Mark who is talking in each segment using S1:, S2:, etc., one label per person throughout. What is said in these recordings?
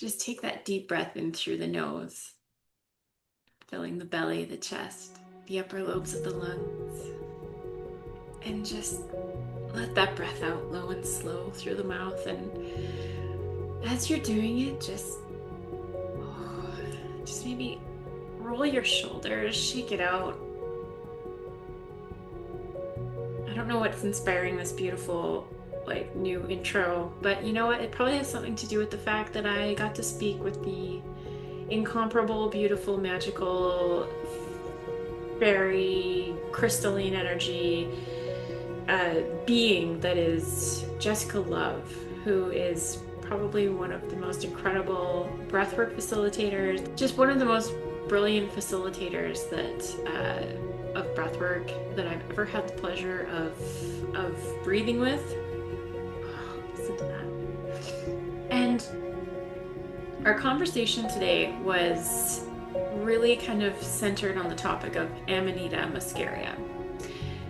S1: Just take that deep breath in through the nose, filling the belly, the chest, the upper lobes of the lungs, and just let that breath out low and slow through the mouth. And as you're doing it, just maybe roll your shoulders, shake it out. I don't know what's inspiring this beautiful, like, new intro, but you know what? It probably has something to do with the fact that I got to speak with the incomparable, beautiful, magical, very crystalline energy being that is Jessica Love, who is probably one of the most incredible breathwork facilitators, just one of the most brilliant facilitators of breathwork that I've ever had the pleasure of breathing with. Oh, listen to that. And our conversation today was really kind of centered on the topic of Amanita Muscaria.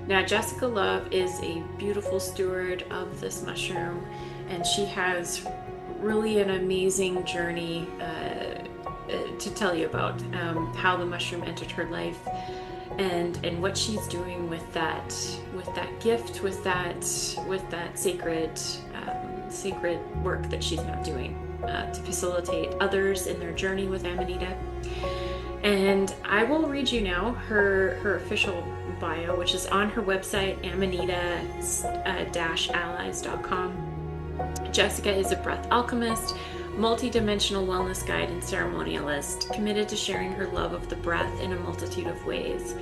S1: Now, Jessica Love is a beautiful steward of this mushroom, and she has really an amazing journey to tell you about how the mushroom entered her life and what she's doing with that gift, with that sacred work that she's now doing to facilitate others in their journey with Amanita. And I will read you now her official bio, which is on her website, amanita-allies.com. Jessica is a breath alchemist, multi-dimensional wellness guide, and ceremonialist, committed to sharing her love of the breath in a multitude of ways.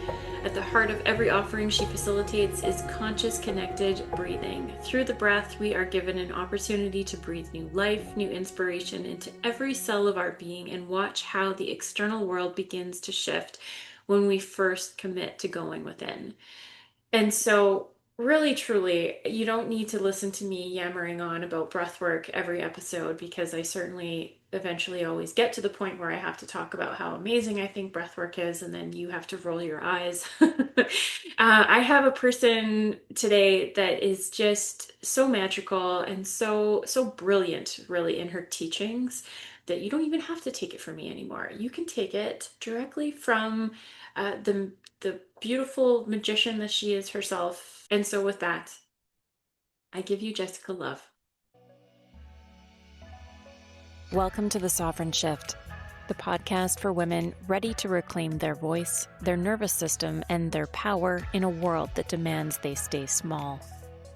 S1: At the heart of every offering she facilitates is conscious, connected breathing. Through the breath, we are given an opportunity to breathe new life, new inspiration into every cell of our being, and watch how the external world begins to shift when we first commit to going within. And so, really, truly, you don't need to listen to me yammering on about breathwork every episode, because I certainly eventually always get to the point where I have to talk about how amazing I think breathwork is, and then you have to roll your eyes. I have a person today that is just so magical and so brilliant, really, in her teachings, that you don't even have to take it from me anymore. You can take it directly from the beautiful magician that she is herself. And so with that, I give you Jessica Love.
S2: Welcome to The Sovereign Shift, the podcast for women ready to reclaim their voice, their nervous system, and their power in a world that demands they stay small.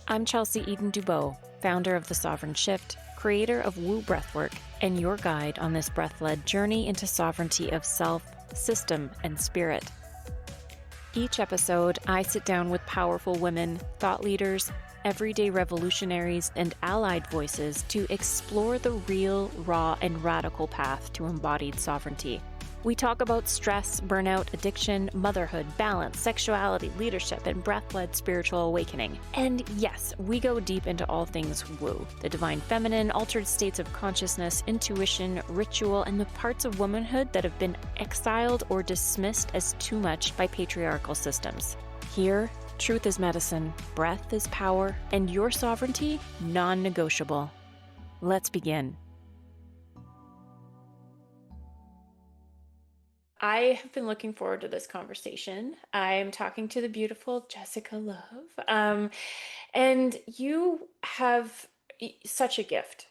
S2: I'm Chelsea Eden Dubois, founder of The Sovereign Shift, creator of Woo Breathwork, and your guide on this breath-led journey into sovereignty of self, system, and spirit. Each episode, I sit down with powerful women, thought leaders, everyday revolutionaries, and allied voices to explore the real, raw, and radical path to embodied sovereignty. We talk about stress, burnout, addiction, motherhood, balance, sexuality, leadership, and breath-led spiritual awakening. And yes, we go deep into all things woo, the divine feminine, altered states of consciousness, intuition, ritual, and the parts of womanhood that have been exiled or dismissed as too much by patriarchal systems. Here, truth is medicine, breath is power, and your sovereignty, non-negotiable. Let's begin.
S1: I have been looking forward to this conversation. I'm talking to the beautiful Jessica Love. And you have such a gift.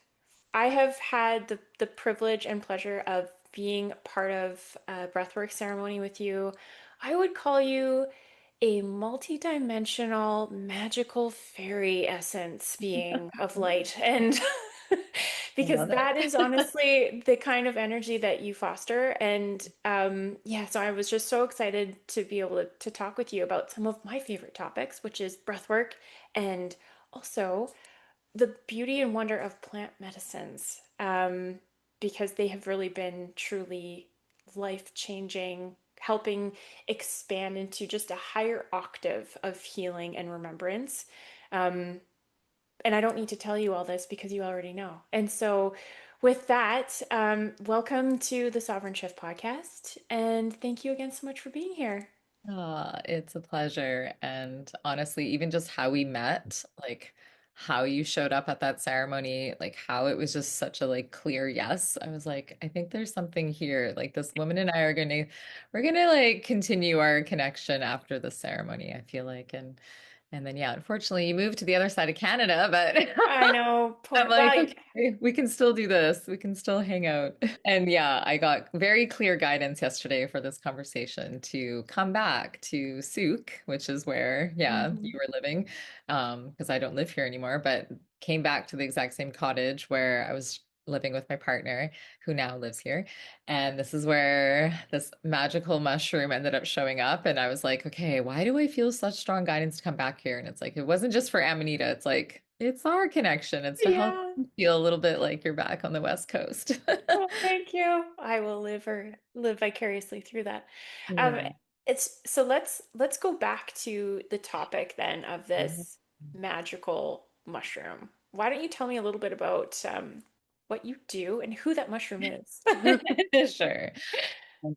S1: I have had the privilege and pleasure of being part of a breathwork ceremony with you. I would call you a multi-dimensional magical fairy essence being of light. And
S3: I
S1: because
S3: love
S1: that is
S3: it.
S1: honestly the kind of energy that you foster. And yeah, so I was just so excited to be able to talk with you about some of my favorite topics, which is breathwork and also the beauty and wonder of plant medicines, because they have really been truly life-changing, helping expand into just a higher octave of healing and remembrance. Um, and I don't need to tell you all this because you already know. And so, with that, welcome to the Sovereign Shift podcast. And thank you again so much for being here.
S3: It's a pleasure. And honestly, even just how we met, like how you showed up at that ceremony, like how it was just such a like clear yes. I was like, I think there's something here. Like this woman and I we're gonna like continue our connection after the ceremony, I feel like. And then yeah, unfortunately you moved to the other side of Canada, but
S1: I know,
S3: I'm
S1: poor.
S3: like,
S1: Well,
S3: okay, we can still do this. We can still hang out. And yeah, I got very clear guidance yesterday for this conversation to come back to Souk, which is where, yeah, you
S1: mhm.
S3: were living, because I don't live here anymore, but came back to the exact same cottage where I was living with my partner, who now lives here. And this is where this magical mushroom ended up showing up. And I was like, okay, why do I feel such strong guidance to come back here? And it's like, it wasn't just for Amanita. It's like, it's our connection. It's to help
S1: Yeah.
S3: you feel a little bit like you're back on the West Coast.
S1: Oh, thank you. I will live vicariously through that. Um,
S3: Yeah.
S1: it's so let's go back to the topic then of this magical mushroom. Why don't you tell me a little bit about what you do and who that mushroom is?
S3: Sure.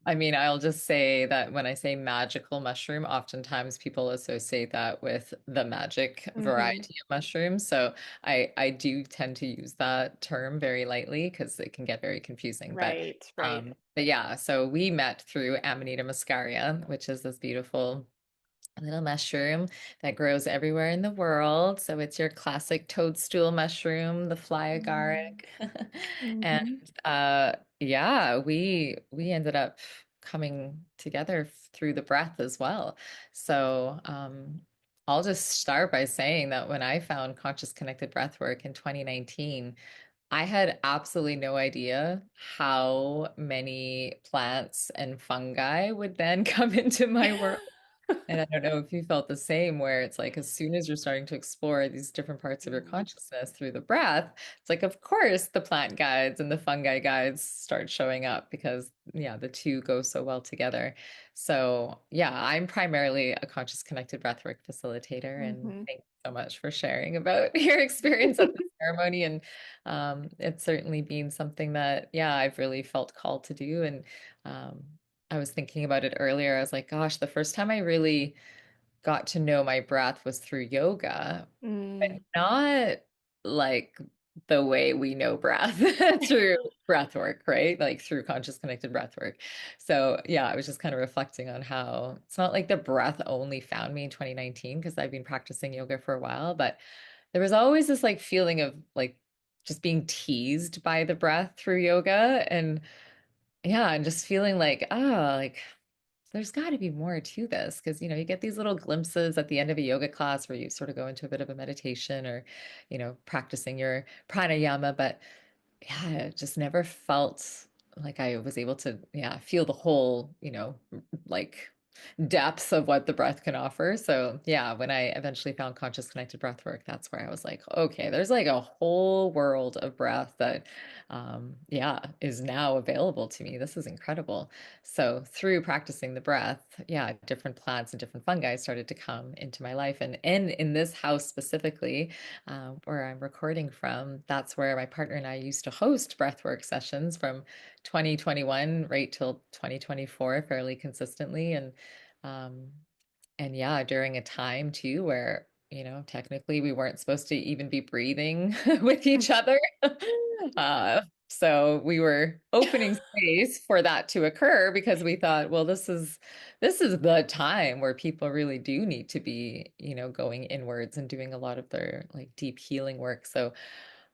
S3: I mean, I'll just say that when I say magical mushroom, oftentimes people associate that with the magic
S1: hmm
S3: variety of mushrooms. So I do tend to use that term very lightly because it can get very confusing.
S1: Right, right.
S3: But yeah, so we met through Amanita muscaria, which is this beautiful little mushroom that grows everywhere in the world. So it's your classic toadstool mushroom, the fly agaric. And
S1: Mm-hmm.
S3: yeah, we ended up coming together through the breath as well. So I'll just start by saying that when I found conscious connected breathwork in 2019, I had absolutely no idea how many plants and fungi would then come into my world. And I don't know if you felt the same, where it's like as soon as you're starting to explore these different parts of your
S1: Mm-hmm.
S3: consciousness through the breath, it's like, of course, the plant guides and the fungi guides start showing up because, yeah, the two go so well together. So, yeah, I'm primarily a conscious connected breathwork facilitator. And
S1: Mm-hmm.
S3: thank you so much for sharing about your experience at the ceremony. And it's certainly been something that, yeah, I've really felt called to do. And um, I was thinking about it earlier. I was like, gosh, the first time I really got to know my breath was through yoga, but
S1: Mm.
S3: not like the way we know breath through breath work, right? Like through conscious connected breath work. So, yeah, I was just kind of reflecting on how it's not like the breath only found me in 2019 because I've been practicing yoga for a while, but there was always this like feeling of like just being teased by the breath through yoga. And yeah, and just feeling like, oh, like there's got to be more to this because, you get these little glimpses at the end of a yoga class where you sort of go into a bit of a meditation or, practicing your pranayama. But yeah, it just never felt like I was able to, yeah, feel the whole, like depth of what the breath can offer. So yeah, when I eventually found conscious connected breath work, that's where I was like, okay, there's like a whole world of breath that yeah, is now available to me. This is incredible. So through practicing the breath, yeah, different plants and different fungi started to come into my life. And in this house specifically, where I'm recording from, that's where my partner and I used to host breathwork sessions from 2021 right till 2024 fairly consistently. Um, and yeah, during a time too where, technically we weren't supposed to even be breathing with each other. So we were opening space for that to occur because we thought, well, this is the time where people really do need to be, going inwards and doing a lot of their like deep healing work. So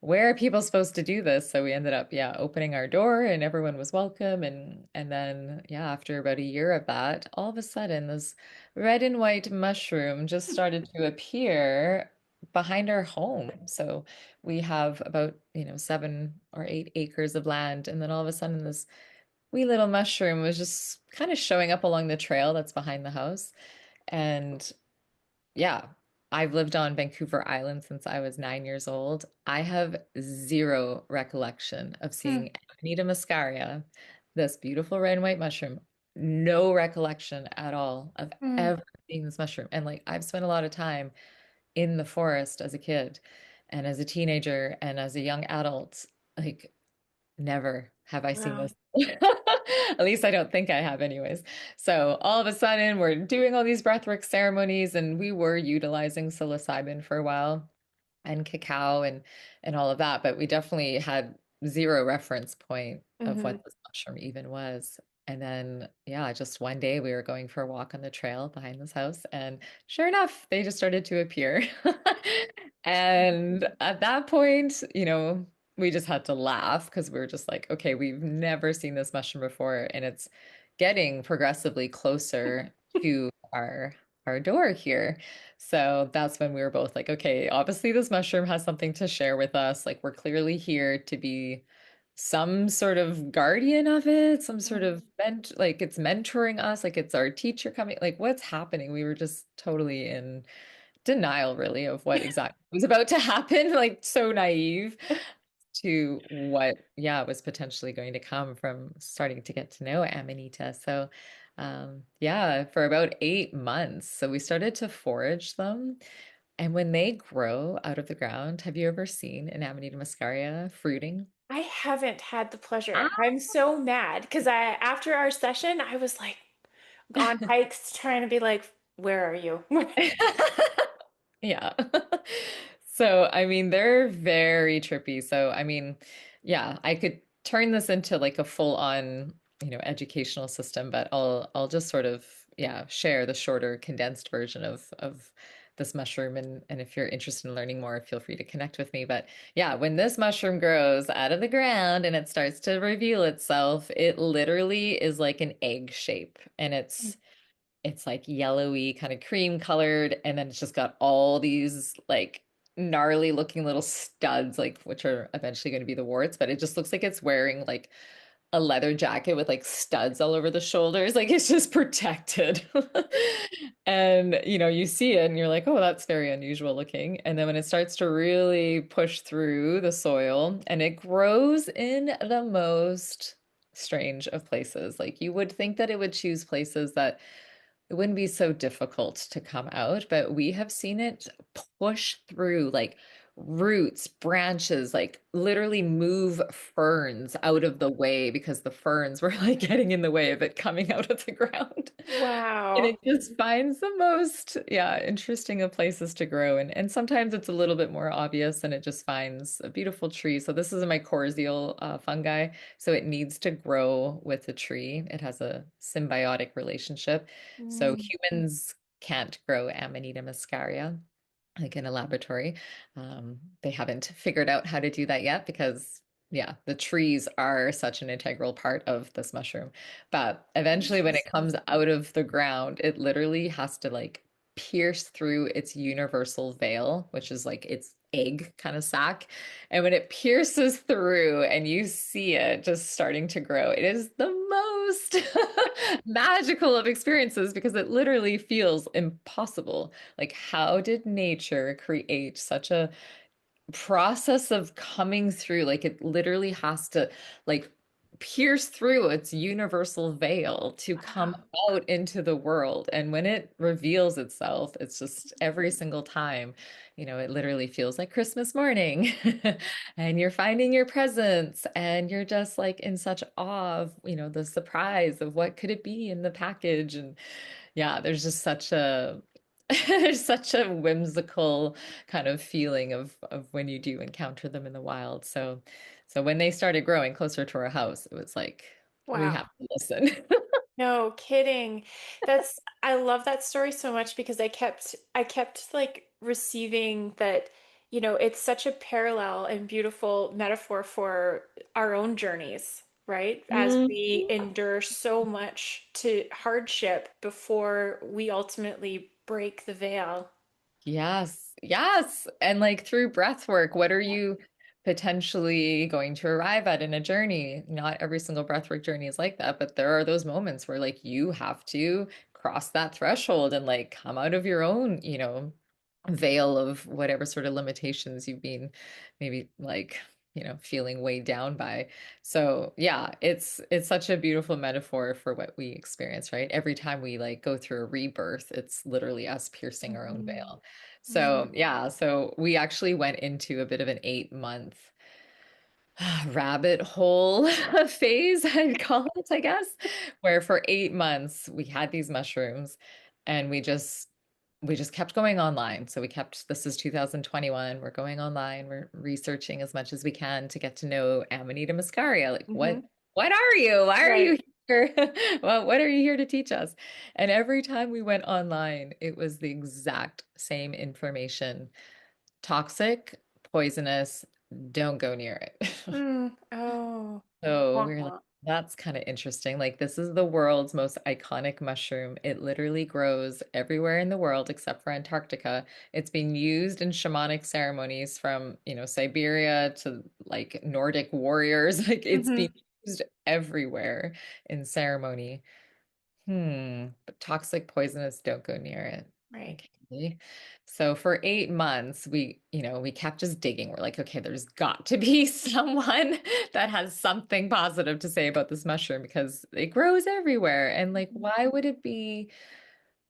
S3: where are people supposed to do this? So we ended up, yeah, opening our door and everyone was welcome. And then, yeah, after about a year of that, all of a sudden this red and white mushroom just started to appear behind our home. So we have about, 7 or 8 acres of land. And then all of a sudden this wee little mushroom was just kind of showing up along the trail that's behind the house. And yeah, I've lived on Vancouver Island since I was 9 years old. I have zero recollection of
S1: Mm.
S3: seeing Amanita muscaria, this beautiful red and white mushroom. No recollection at all of
S1: Mm.
S3: ever seeing this mushroom. And like I've spent a lot of time in the forest as a kid and as a teenager and as a young adult. Like never have I seen
S1: Wow.
S3: this. At least I don't think I have, anyways. So all of a sudden, we're doing all these breathwork ceremonies, and we were utilizing psilocybin for a while. and cacao and all of that, but we definitely had zero reference point of
S1: Mm-hmm.
S3: what this mushroom even was. And then, yeah, just one day we were going for a walk on the trail behind this house, and sure enough, they just started to appear. And at that point, we just had to laugh because we were just like, okay, we've never seen this mushroom before, and it's getting progressively closer to our door here. So that's when we were both like, okay, obviously this mushroom has something to share with us. Like we're clearly here to be some sort of guardian of it, some sort of like it's mentoring us, like it's our teacher coming, like what's happening? We were just totally in denial really of what exactly was about to happen, like so naive to what, yeah, was potentially going to come from starting to get to know Amanita. So, yeah, for about 8 months. So we started to forage them. And when they grow out of the ground, have you ever seen an Amanita muscaria fruiting?
S1: I haven't had the pleasure.
S3: Ah.
S1: I'm so mad because after our session, I was like on hikes trying to be like, where are you?
S3: Yeah. So, I mean, they're very trippy. So, I mean, yeah, I could turn this into like a full-on, educational system, but I'll just sort of, yeah, share the shorter, condensed version of this mushroom. And if you're interested in learning more, feel free to connect with me. But yeah, when this mushroom grows out of the ground and it starts to reveal itself, it literally is like an egg shape. And it's like yellowy, kind of cream colored, and then it's just got all these like gnarly looking little studs, like which are eventually going to be the warts, but it just looks like it's wearing like a leather jacket with like studs all over the shoulders. Like it's just protected. And you see it and you're like, oh, that's very unusual looking. And then when it starts to really push through the soil and it grows in the most strange of places, like you would think that it would choose places that it wouldn't be so difficult to come out, but we have seen it push through like roots, branches, like literally move ferns out of the way because the ferns were like getting in the way of it coming out of the ground. And
S1: Wow.
S3: it just finds the most, yeah, interesting of places to grow. And sometimes it's a little bit more obvious and it just finds a beautiful tree. So this is a mycorrhizal fungi. So it needs to grow with the tree. It has a symbiotic relationship. So
S1: Mm.
S3: humans can't grow Amanita muscaria like in a laboratory. They haven't figured out how to do that yet because, yeah, the trees are such an integral part of this mushroom. But eventually, when it
S1: Interesting.
S3: comes out of the ground, it literally has to like pierce through its universal veil, which is like its egg kind of sac. And when it pierces through and you see it just starting to grow, it is the most magical of experiences because it literally feels impossible. Like, how did nature create such a process of coming through? Like, it literally has to like pierce through its universal veil to come
S1: Wow.
S3: out into the world. And when it reveals itself, it's just every single time, it literally feels like Christmas morning and you're finding your presents and you're just like in such awe of, the surprise of what could it be in the package. And yeah, there's just such a there's such a whimsical kind of feeling of when you do encounter them in the wild. So when they started growing closer to our house, it was like we
S1: Wow.
S3: have to listen.
S1: No kidding. I love that story so much because I kept like receiving that, it's such a parallel and beautiful metaphor for our own journeys, right? As
S3: Mhm.
S1: we endure so much to hardship before we ultimately break the veil.
S3: Yes, yes. And like through breath work, what are you potentially going to arrive at in a journey? Not every single breath work journey is like that, but there are those moments where like you have to cross that threshold and like come out of your own, veil of whatever sort of limitations you've been maybe like, feeling weighed down by. So yeah, it's such a beautiful metaphor for what we experience, right? Every time we like go through a rebirth, it's literally us piercing our own
S1: Mhm.
S3: veil. So
S1: Mhm.
S3: yeah, so we actually went into a bit of an 8 month rabbit hole phase, I'd call it, I guess, where for 8 months we had these mushrooms and we just we just kept going online. So this is 2021. We're going online. We're researching as much as we can to get to know Amanita Muscaria. Like,
S1: Hmm.
S3: what are you? Why are
S1: Right.
S3: you here? Well, what are you here to teach us? And every time we went online, it was the exact same information. Toxic, poisonous, don't go near it.
S1: Mm. Oh.
S3: So
S1: Womp
S3: we're like,
S1: womp.
S3: that's kind of interesting. Like, this is the world's most iconic mushroom. It literally grows everywhere in the world except for Antarctica. It's been used in shamanic ceremonies from, Siberia to like Nordic warriors. Like, it's been
S1: Hmm.
S3: used everywhere in ceremony. But toxic, poisonous, don't go near it.
S1: Right.
S3: Okay. So for 8 months, we kept just digging. We're like, okay, there's got to be someone that has something positive to say about this mushroom because it grows everywhere. And like,
S1: Mhm.
S3: why would it be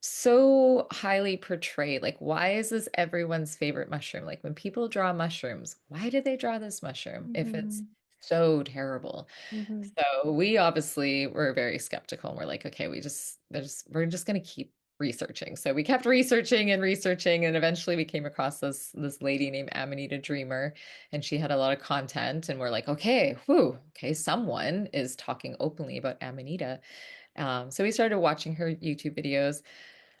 S3: so highly portrayed? Like, why is this everyone's favorite mushroom? Like, when people draw mushrooms, why do they draw this mushroom if it's
S1: Mhm.
S3: so terrible?
S1: Mhm.
S3: So we obviously were very skeptical and we're like, okay, we're just going to keep researching. So we kept researching and researching, and eventually we came across this lady named Amanita Dreamer, and she had a lot of content, and we're like, okay, whew, okay, someone is talking openly about Amanita. So we started watching her YouTube videos,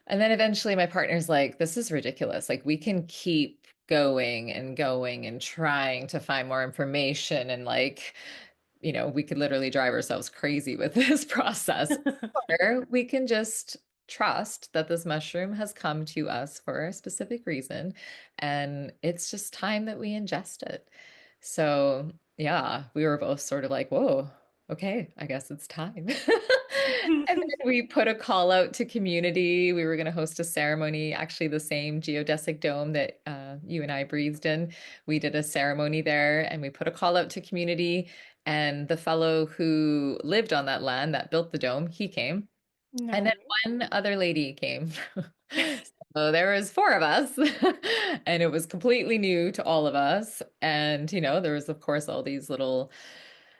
S3: and then eventually my partner's like, this is ridiculous. Like, we can keep going and trying to find more information, and like, we could literally drive ourselves crazy with this process. Or we can just trust that this mushroom has come to us for a specific reason, and it's just time that we ingest it. So, yeah, we were both sort of like, whoa, okay, I guess it's time. And then we put a call out to community. We were going to host a ceremony, actually, the same geodesic dome that you and I breathed in. We did a ceremony there and we put a call out to community. And the fellow who lived on that land that built the dome, he came. And then
S1: No.
S3: one other lady came. So there was four of us, and it was completely new to all of us. And, there was, of course, all these little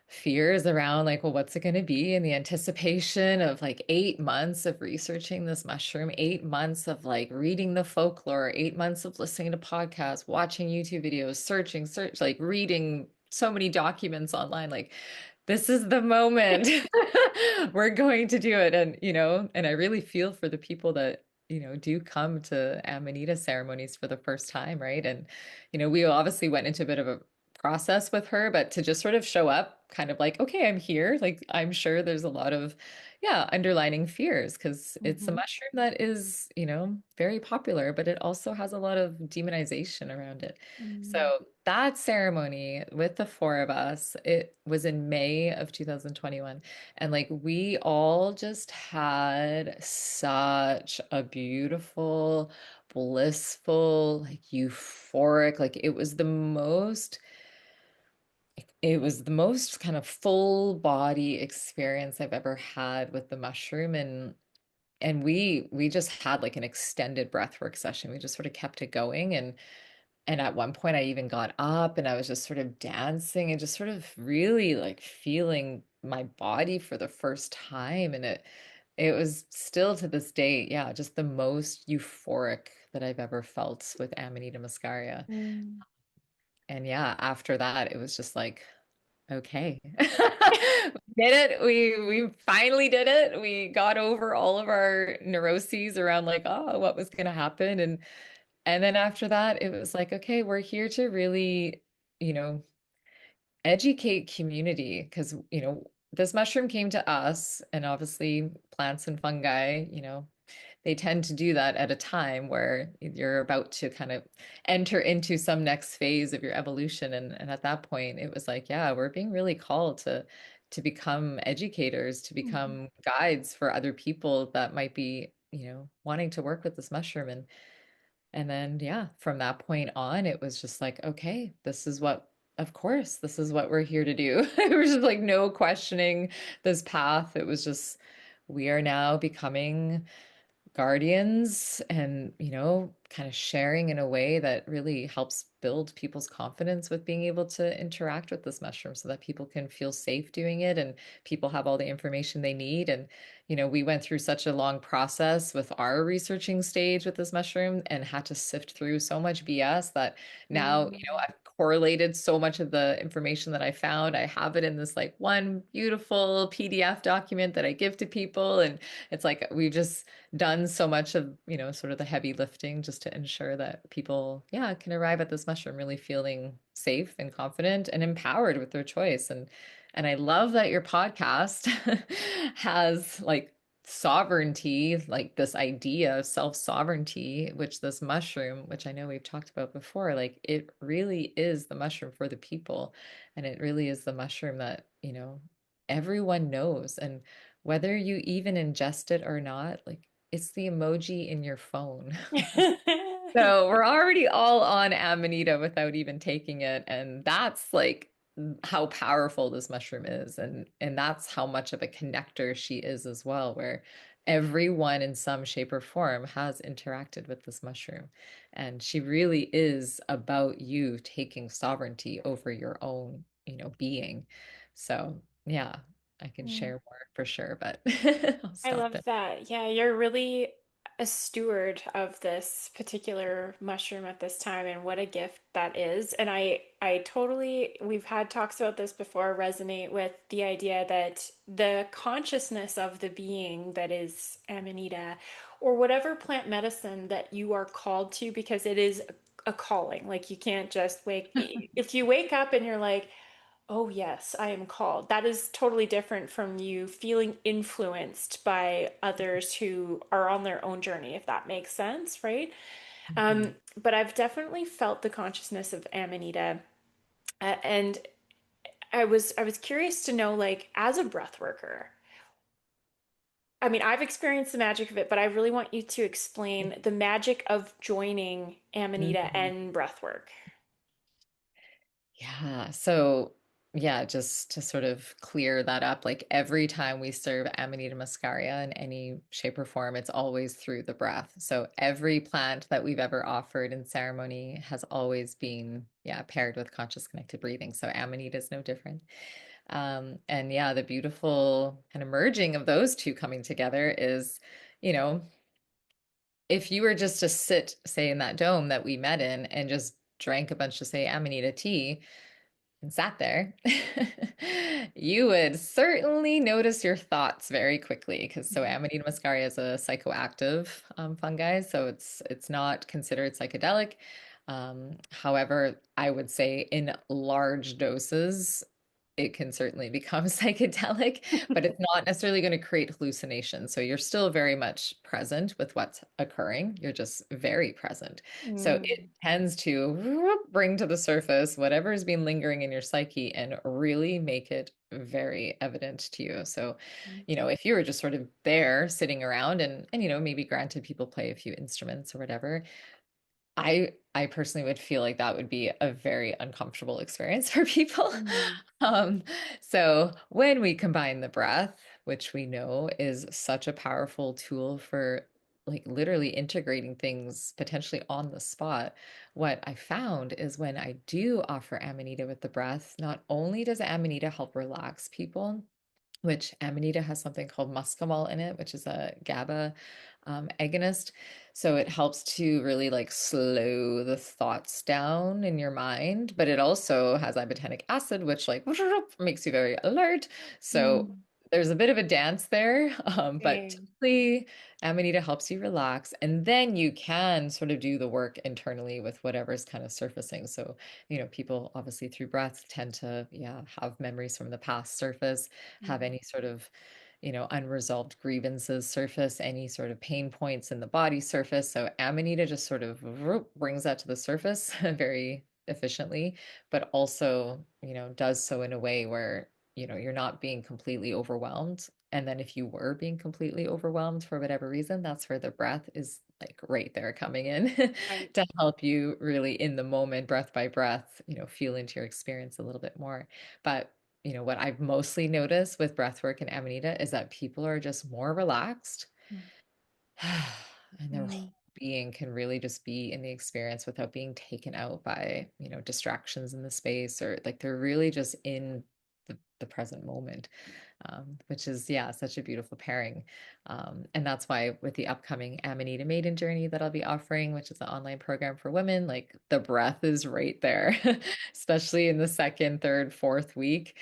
S3: fears around like, well, what's it going to be? And the anticipation of like 8 months of researching this mushroom, 8 months of like reading the folklore, 8 months of listening to podcasts, watching YouTube videos, search, like reading so many documents online. Like, this is the moment. We're going to do it. And I really feel for the people that, do come to Amanita ceremonies for the first time, right? And, we obviously went into a bit of a process with her, but to just sort of show up kind of like, okay, I'm here. Like, I'm sure there's a lot of, yeah, underlining fears because it's a
S1: Hmm.
S3: mushroom that is, very popular, but it also has a lot of demonization around it.
S1: Mm.
S3: So that ceremony with the four of us, it was in May of 2021. And like, we all just had such a beautiful, blissful, like euphoric, like it was the most kind of full body experience I've ever had with the mushroom. And we just had like an extended breathwork session. We just sort of kept it going. And at one point I even got up and I was just sort of dancing and just sort of really like feeling my body for the first time. And it was still to this day, yeah, just the most euphoric that I've ever felt with Amanita Muscaria.
S1: Mm.
S3: And yeah, after that, it was just like, okay. We did it. We finally did it. We got over all of our neuroses around like, oh, what was going to happen. And then after that, it was like, okay, we're here to really, you know, educate community because, this mushroom came to us, and obviously plants and fungi, they tend to do that at a time where you're about to kind of enter into some next phase of your evolution. And at that point, it was like, yeah, we're being really called to become educators, to
S1: Mhm.
S3: become guides for other people that might be, wanting to work with this mushroom. And then, yeah, from that point on, it was just like, okay, of course, this is what we're here to do. There was just like no questioning this path. It was just, we are now becoming guardians and, kind of sharing in a way that really helps build people's confidence with being able to interact with this mushroom so that people can feel safe doing it and people have all the information they need. And, we went through such a long process with our researching stage with this mushroom and had to sift through so much BS that now,
S1: Mm.
S3: I've correlated so much of the information that I found. I have it in this like one beautiful PDF document that I give to people. And it's like we've just done so much of, sort of the heavy lifting just to ensure that people, yeah, can arrive at this mushroom really feeling safe and confident and empowered with their choice. And I love that your podcast has like sovereignty, like this idea of self-sovereignty, which this mushroom, which I know we've talked about before, like it really is the mushroom for the people. And it really is the mushroom that, everyone knows. And whether you even ingest it or not, like it's the emoji in your phone. So we're already all on Amanita without even taking it. And that's like how powerful this mushroom is. And that's how much of a connector she is as well, where everyone in some shape or form has interacted with this mushroom. And she really is about you taking sovereignty over your own, being. So yeah, I can
S1: Mm.
S3: share more for sure, but I'll
S1: I
S3: stop
S1: love
S3: there.
S1: that. Yeah, you're really a steward of this particular mushroom at this time, and what a gift that is. And I totally, we've had talks about this before, resonate with the idea that the consciousness of the being that is Amanita, or whatever plant medicine that you are called to, because it is a calling. Like you can't just if you wake up and you're like, oh, yes, I am called. That is totally different from you feeling influenced by others who are on their own journey, if that makes sense, right?
S3: Mhm.
S1: But I've definitely felt the consciousness of Amanita, and I was curious to know, like, as a breath worker. I mean, I've experienced the magic of it, but I really want you to explain the magic of joining Amanita
S3: Mhm.
S1: and breathwork.
S3: Yeah. So, yeah, just to sort of clear that up, like every time we serve Amanita muscaria in any shape or form, it's always through the breath. So, every plant that we've ever offered in ceremony has always been, yeah, paired with conscious connected breathing. So, Amanita is no different. And yeah, the beautiful kind of merging of those two coming together is, you know, if you were just to sit, say, in that dome that we met in and just drank a bunch of, say, Amanita tea and sat there, you would certainly notice your thoughts very quickly because so Amanita muscaria is a psychoactive fungi, so it's not considered psychedelic. However, I would say in large doses, it can certainly become psychedelic, but it's not necessarily going to create hallucinations. So you're still very much present with what's occurring. You're just very present. So it
S1: Mm,
S3: tends to bring to the surface whatever has been lingering in your psyche and really make it very evident to you. So, if you were just sort of there sitting around and maybe granted people play a few instruments or whatever, I personally would feel like that would be a very uncomfortable experience for people.
S1: mm,
S3: Um, so when we combine the breath, which we know is such a powerful tool for like literally integrating things potentially on the spot, what I found is when I do offer Amanita with the breath, not only does Amanita help relax people, which Amanita has something called muscimol in it, which is a GABA agonist. So it helps to really like slow the thoughts down in your mind, but it also has ibotenic acid, which like makes you very alert. So
S1: mm.
S3: there's a bit of a dance there, but
S1: Okay.
S3: typically Amanita helps you relax, and then you can sort of do the work internally with whatever's kind of surfacing. So, people obviously through breath tend to, yeah, have memories from the past surface, have
S1: Mm,
S3: any sort of, unresolved grievances surface, any sort of pain points in the body surface. So Amanita just sort of brings that to the surface very efficiently, but also, does so in a way where, you're not being completely overwhelmed. And then if you were being completely overwhelmed for whatever reason, that's where the breath is like right there coming in
S1: right.
S3: to help you really in the moment, breath by breath, feel into your experience a little bit more. But what I've mostly noticed with breathwork and Amanita is that people are just more relaxed
S1: Mm,
S3: and they're
S1: mm.
S3: being can really just be in the experience without being taken out by, distractions in the space, or like they're really just in the present moment, which is, yeah, such a beautiful pairing. And that's why with the upcoming Amanita Maiden journey that I'll be offering, which is an online program for women, like the breath is right there, especially in the second, third, fourth week,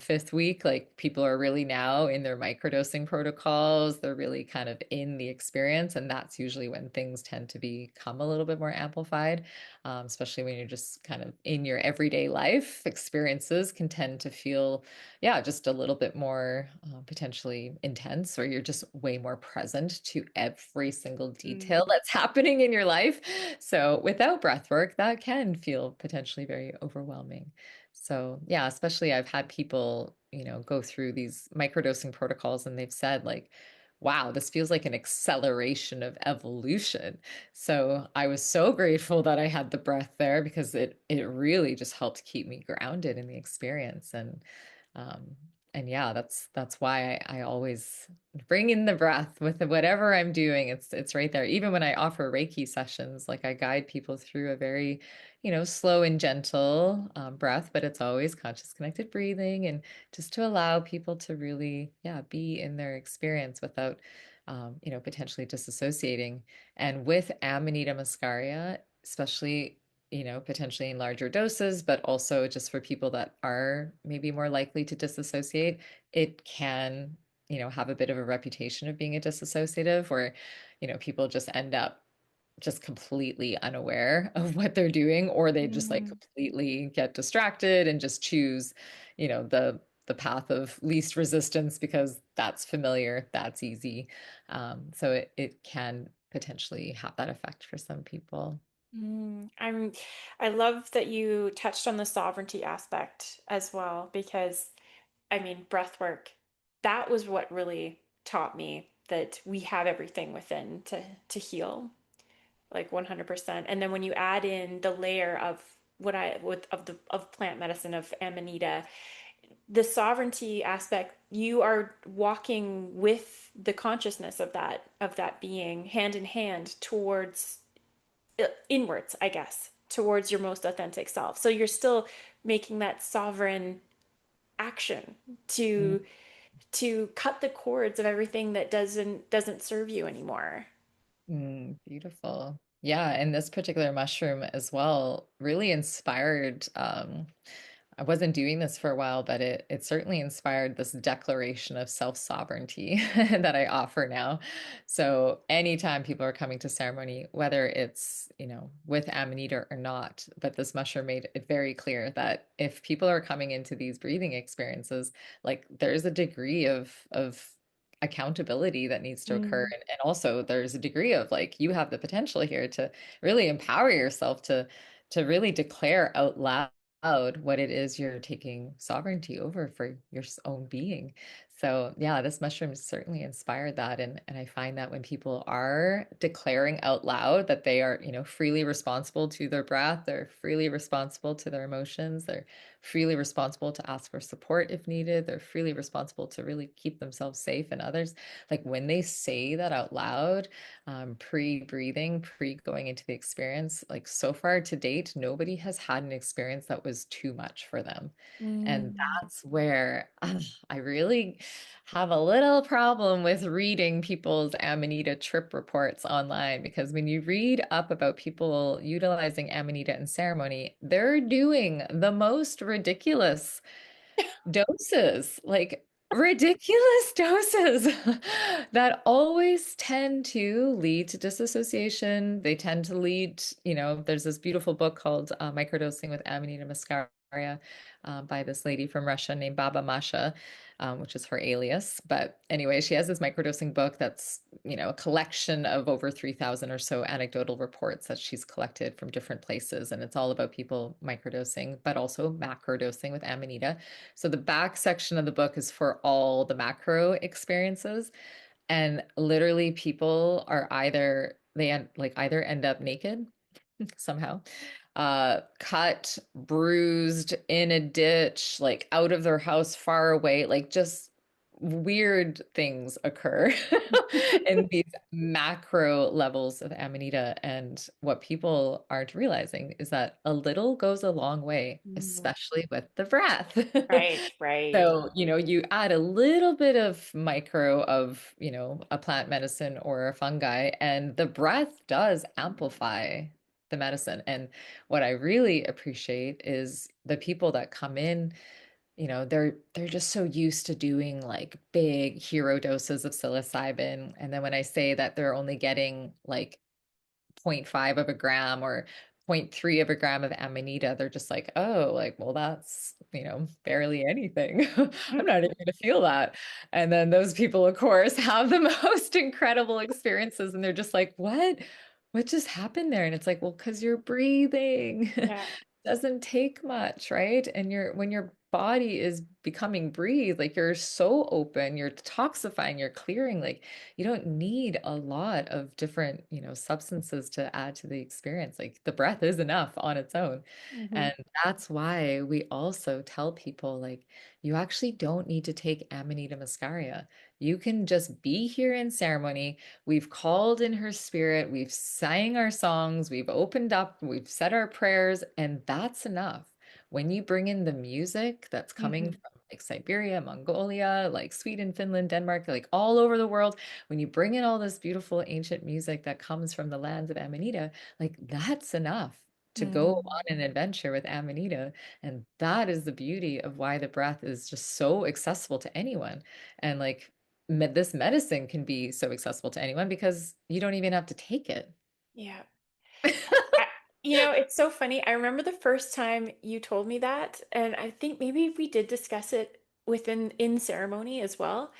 S3: fifth week. Like people are really now in their microdosing protocols. They're really kind of in the experience. And that's usually when things tend to become a little bit more amplified, especially when you're just kind of in your everyday life. Experiences can tend to feel, yeah, just a little bit more potentially intense, or you're just way more present to every single detail
S1: Mm.
S3: that's happening in your life. So without breath work, that can feel potentially very overwhelming. So yeah, especially I've had people, go through these microdosing protocols and they've said like, wow, this feels like an acceleration of evolution. So I was so grateful that I had the breath there, because it really just helped keep me grounded in the experience. Um, and yeah, that's why I always bring in the breath with whatever I'm doing. It's right there. Even when I offer Reiki sessions, like I guide people through a very, slow and gentle breath, but it's always conscious connected breathing, and just to allow people to really, yeah, be in their experience without, potentially disassociating. And with Amanita muscaria, especially, potentially in larger doses, but also just for people that are maybe more likely to disassociate, it can, have a bit of a reputation of being a disassociative, where, people just end up just completely unaware of what they're doing, or they just like
S1: Mm.
S3: completely get distracted and just choose, the path of least resistance because that's familiar, that's easy. So it can potentially have that effect for some people.
S1: I love that you touched on the sovereignty aspect as well, because I mean, breath work, that was what really taught me that we have everything within to heal, like 100%. And then when you add in the layer of what I with of the of plant medicine of Amanita, the sovereignty aspect, you are walking with the consciousness of that being hand in hand towards inwards, I guess, towards your most authentic self. So you're still making that sovereign action to cut the cords of everything that doesn't serve you anymore.
S3: Beautiful. Yeah, and this particular mushroom as well really inspired. I wasn't doing this for a while, but it certainly inspired this declaration of self-sovereignty that I offer now. So anytime people are coming to ceremony, whether it's, with Amanita or not, but this mushroom made it very clear that if people are coming into these breathing experiences, like there's a degree of accountability that needs to occur.
S1: Mm.
S3: And also there's a degree of like you have the potential here to really empower yourself to really declare out loud what it is you're taking sovereignty over for your own being. So yeah, this mushroom certainly inspired that. And I find that when people are declaring out loud that they are, freely responsible to their breath, they're freely responsible to their emotions, they're freely responsible to ask for support if needed, they're freely responsible to really keep themselves safe and others. Like when they say that out loud, pre-breathing, pre-going into the experience, like so far to date, nobody has had an experience that was too much for them. And
S1: Mm.
S3: that's where I really have a little problem with reading people's Amanita trip reports online, because when you read up about people utilizing Amanita in ceremony, they're doing the most ridiculous doses, like ridiculous doses that always tend to lead to disassociation. They tend to lead, there's this beautiful book called Microdosing with Amanita Muscaria by this lady from Russia named Baba Masha, which is her alias. But anyway, she has this microdosing book that's, a collection of over 3,000 or so anecdotal reports that she's collected from different places. And it's all about people microdosing, but also macrodosing with Amanita. So the back section of the book is for all the macro experiences. And literally people are either end up naked somehow, cut, bruised, in a ditch, like out of their house, far away, like just weird things occur in these macro levels of Amanita. And what people aren't realizing is that a little goes a long way,
S1: Mm.
S3: especially with the breath.
S1: Right, right.
S3: So, you add a little bit of micro of, a plant medicine or a fungi, and the breath does amplify the medicine. And what I really appreciate is the people that come in, they're just so used to doing like big hero doses of psilocybin. And then when I say that they're only getting like zero point 0.5 of a gram or zero point 0.3 of a gram of amanita, they're just like, oh, like, well, that's, barely anything. I'm not even going to feel that. And then those people, of course, have the most incredible experiences. And they're just like, what? What just happened there? And it's like, well, because you're breathing.
S1: Yeah.
S3: Doesn't take much, right? And when your body is becoming breathe, like you're so open, you're detoxifying, you're clearing, like you don't need a lot of different, substances to add to the experience. Like the breath is enough on its own.
S1: Hmm.
S3: And that's why we also tell people like you actually don't need to take Amanita Muscaria. You can just be here in ceremony. We've called in her spirit, we've sang our songs, we've opened up, we've said our prayers, and that's enough. When you bring in the music that's coming
S1: Hmm.
S3: from like Siberia, Mongolia, like Sweden, Finland, Denmark, like all over the world, when you bring in all this beautiful ancient music that comes from the lands of Amanita, like that's enough to go on an adventure with Amanita. And that is the beauty of why the breath is just so accessible to anyone. And like this medicine can be so accessible to anyone because you don't even have to take it.
S1: Yeah. I, it's so funny. I remember the first time you told me that, and I think maybe we did discuss it within in ceremony as well.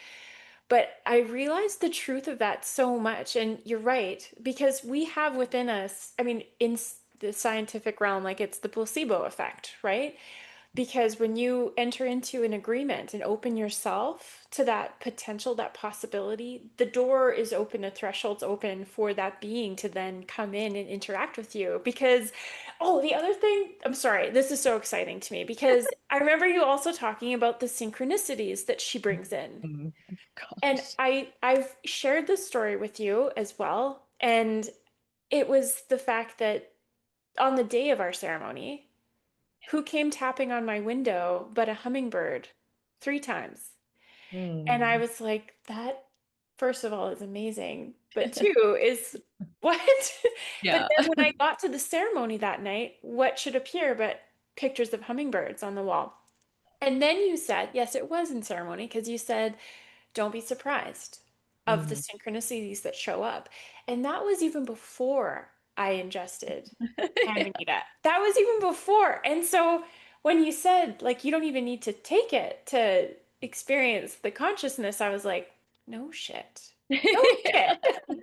S1: But I realized the truth of that so much. And you're right, because we have within us, I mean, the scientific realm, like it's the placebo effect, right? Because when you enter into an agreement and open yourself to that potential, that possibility, the door is open, the threshold's open for that being to then come in and interact with you. Because, oh, the other thing, I'm sorry, this is so exciting to me because I remember you also talking about the synchronicities that she brings in.
S3: Mm,
S1: And
S3: gosh.
S1: I've shared this story with you as well. And it was the fact that on the day of our ceremony, who came tapping on my window but a hummingbird 3 times? And I
S3: Mm.
S1: was like, that, first of all, is amazing. But two is what? But
S3: Yeah.
S1: then when I got to the ceremony that night, what should appear but pictures of hummingbirds on the wall? And then you said, yes, it was in ceremony because you said, don't be surprised of the
S3: Mhm.
S1: synchronicities that show up. And that was even before I ingested Amanita. That was even before. And so when you said, like, you don't even need to take it to experience the consciousness, I was like, no shit. No
S3: Yeah.
S1: shit.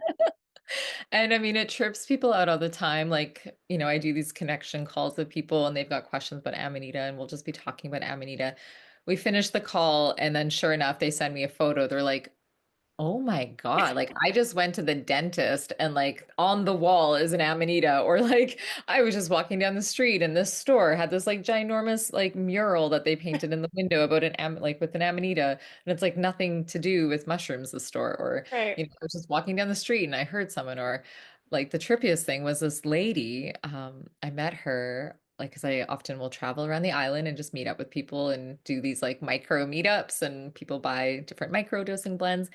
S3: And I mean, it trips people out all the time. Like, I do these connection calls with people and they've got questions about Amanita, and we'll just be talking about Amanita. We finish the call, and then sure enough, they send me a photo. They're like, oh my God. Like I just went to the dentist and like on the wall is an Amanita. Or like I was just walking down the street and this store had this like ginormous like mural that they painted in the window about like with an Amanita. And it's like nothing to do with mushrooms, the store. Or,
S1: Right.
S3: I was just walking down the street and I heard someone. Or like the trippiest thing was this lady. I met her like because I often will travel around the island and just meet up with people and do these like micro meetups, and people buy different micro dosing blends.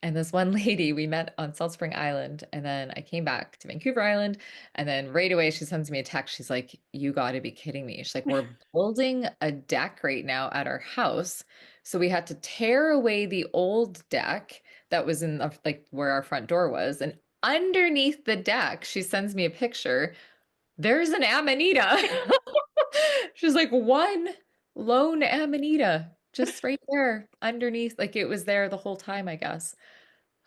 S3: And this one lady we met on Salt Spring Island, and then I came back to Vancouver Island, and then right away she sends me a text. She's like, "You got to be kidding me!" She's like, "We're building a deck right now at our house, so we had to tear away the old deck that was in like where our front door was, and underneath the deck, she sends me a picture. There's an Amanita." She's like, one lone Amanita just right there underneath. Like it was there the whole time, I guess.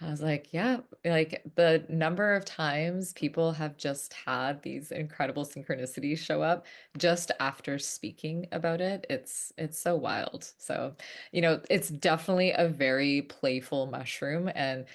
S3: I was like, yeah, like the number of times people have just had these incredible synchronicities show up just after speaking about it. It's so wild. So, it's definitely a very playful mushroom, and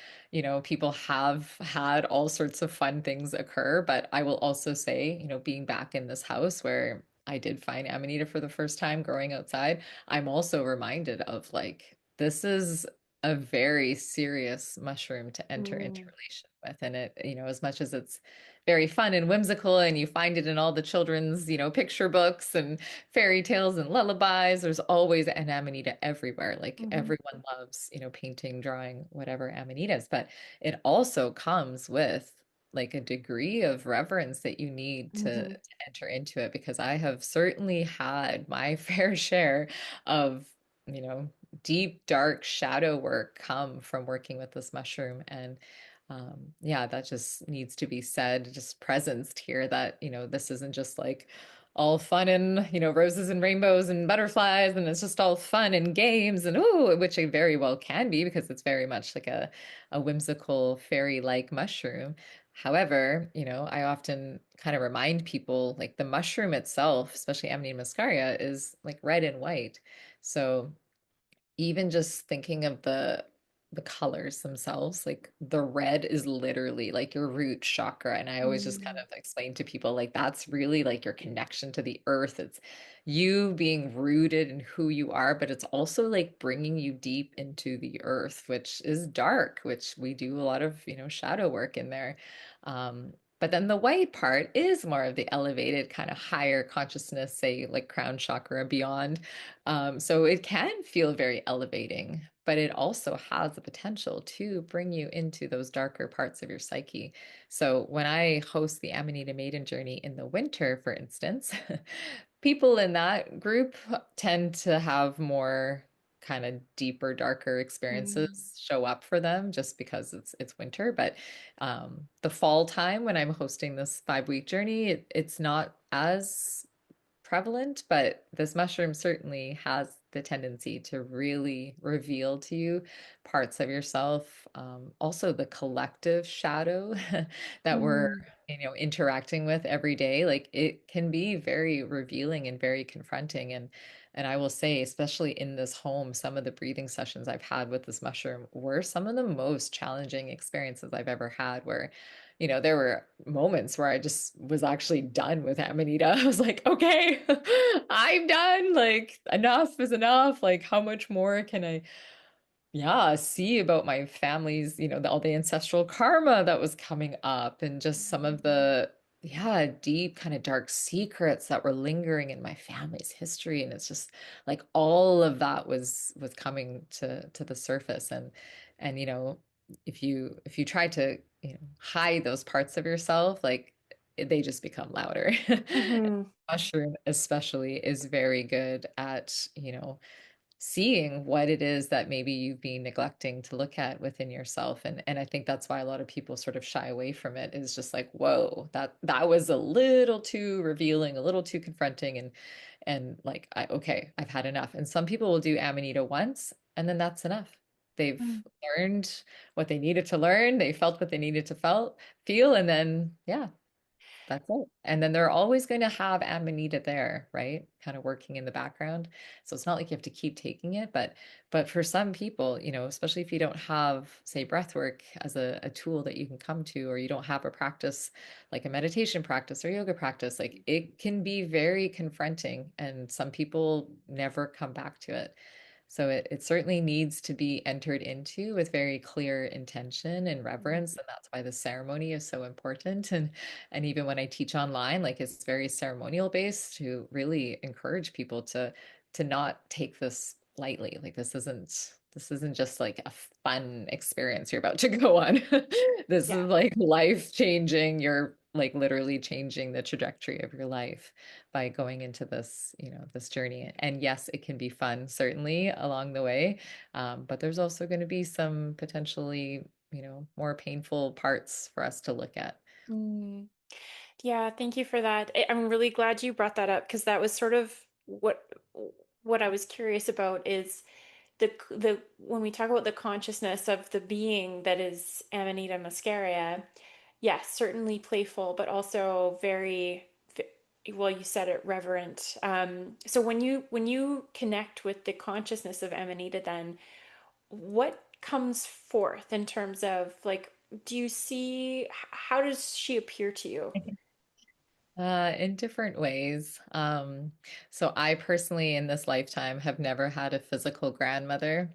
S3: people have had all sorts of fun things occur, but I will also say, being back in this house where I did find Amanita for the first time growing outside, I'm also reminded of like this is a very serious mushroom to enter into
S1: Mm,
S3: relation with. And it, as much as it's very fun and whimsical, and you find it in all the children's, picture books and fairy tales and lullabies, there's always an amanita everywhere. Like
S1: mhm,
S3: everyone loves, painting, drawing, whatever amanitas, but it also comes with like a degree of reverence that you need
S1: mhm,
S3: to enter into it, because I have certainly had my fair share of, you know, deep, dark shadow work come from working with this mushroom. And yeah, that just needs to be said, just presenced here that, this isn't just like all fun and, roses and rainbows and butterflies, and it's just all fun and games and ooh, which it very well can be because it's very much like a whimsical fairy-like mushroom. However, I often kind of remind people like the mushroom itself, especially Amanita muscaria, is like red and white. So even just thinking of the colors themselves, like the red is literally like your root chakra. And I always just kind
S1: mm,
S3: of explain to people like that's really like your connection to the earth. It's you being rooted in who you are, but it's also like bringing you deep into the earth, which is dark, which we do a lot of, shadow work in there. But then the white part is more of the elevated kind of higher consciousness, say like crown chakra beyond. So it can feel very elevating, but it also has the potential to bring you into those darker parts of your psyche. So when I host the Amanita Maiden journey in the winter, for instance, people in that group tend to have more kind of deeper, darker
S1: mm,
S3: experiences show up for them just because it's winter. But the fall time when I'm hosting this 5 week journey, it's not as prevalent, but this mushroom certainly has the tendency to really reveal to you parts of yourself. Also, the collective shadow that we're,
S1: mm,
S3: interacting with every day, like it can be very revealing and very confronting. And I will say, especially in this home, some of the breathing sessions I've had with this mushroom were some of the most challenging experiences I've ever had, where there were moments where I just was actually done with Amanita. I was like, okay, I'm done. Like, enough is enough. Like, how much more can I, yeah, see about my family's, all the ancestral karma that was coming up, and just some of the, yeah, deep kind of dark secrets that were lingering in my family's history. And it's just like all of that was coming to the surface. And if you try to, hide those parts of yourself, like they just become louder.
S1: mhm,
S3: Mushroom especially is very good at, seeing what it is that maybe you've been neglecting to look at within yourself. And I think that's why a lot of people sort of shy away from it, is just like, whoa, that was a little too revealing, a little too confronting, and like okay, I've had enough. And some people will do Amanita once and then that's enough. They've
S1: mm,
S3: learned what they needed to learn, they felt what they needed to feel, and then yeah, that's it. And then they're always going to have Amanita there, right? Kind of working in the background. So it's not like you have to keep taking it, but for some people, especially if you don't have, say, breath work as a tool that you can come to, or you don't have a practice like a meditation practice or yoga practice, like it can be very confronting, and some people never come back to it. So it certainly needs to be entered into with very clear intention and
S1: mm,
S3: reverence. And that's why the ceremony is so important. And even when I teach online, like it's very ceremonial based, to really encourage people to not take this lightly. Like this isn't just like a fun experience you're about to go on. This
S1: yeah.
S3: is like life changing. You're like literally changing the trajectory of your life by going into this, this journey. And yes, it can be fun, certainly along the way. But there's also going to be some potentially, more painful parts for us to look at.
S1: Mm. Yeah, thank you for that. I'm really glad you brought that up because that was sort of what I was curious about is the when we talk about the consciousness of the being that is Amanita Muscaria, yes, certainly playful, but also very, well, you said it, reverent. So when you connect with the consciousness of Amanita, then what comes forth in terms of like, do you see how does she appear to you?
S3: In different ways. So I personally in this lifetime have never had a physical grandmother.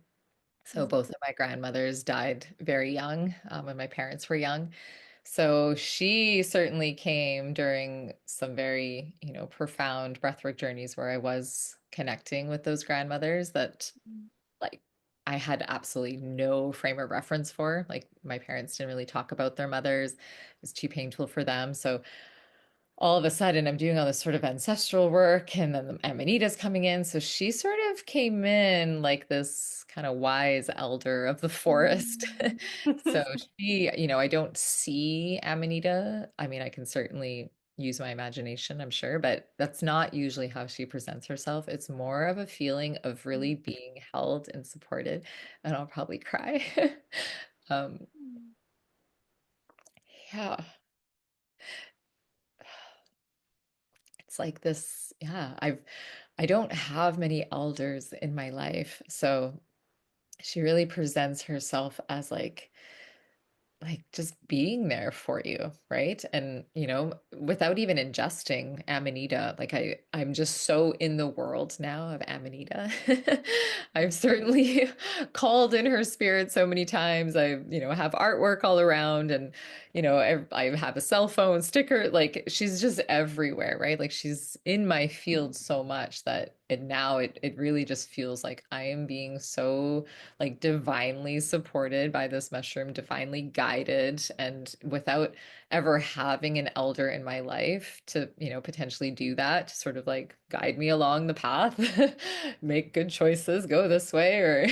S3: So both of my grandmothers died very young, when my parents were young. So she certainly came during some very, profound breathwork journeys where I was connecting with those grandmothers that, like, I had absolutely no frame of reference for. Like, my parents didn't really talk about their mothers. It was too painful for them. So all of a sudden I'm doing all this sort of ancestral work, and then the Amanita's coming in. So she sort of came in like this kind of wise elder of the forest. So she, I don't see Amanita. I mean, I can certainly use my imagination, I'm sure, but that's not usually how she presents herself. It's more of a feeling of really being held and supported, and I'll probably cry. Um, yeah. It's like this, yeah, I don't have many elders in my life. So she really presents herself as like just being there for you, right? And without even ingesting Amanita, like I'm just so in the world now of Amanita. I've certainly called in her spirit so many times. I have artwork all around, and I have a cell phone sticker. Like, she's just everywhere, right? Like, she's in my field so much that it really just feels like I am being so, like, divinely supported by this mushroom, divinely guided, and without ever having an elder in my life to, potentially do that, to sort of like guide me along the path, make good choices, go this way,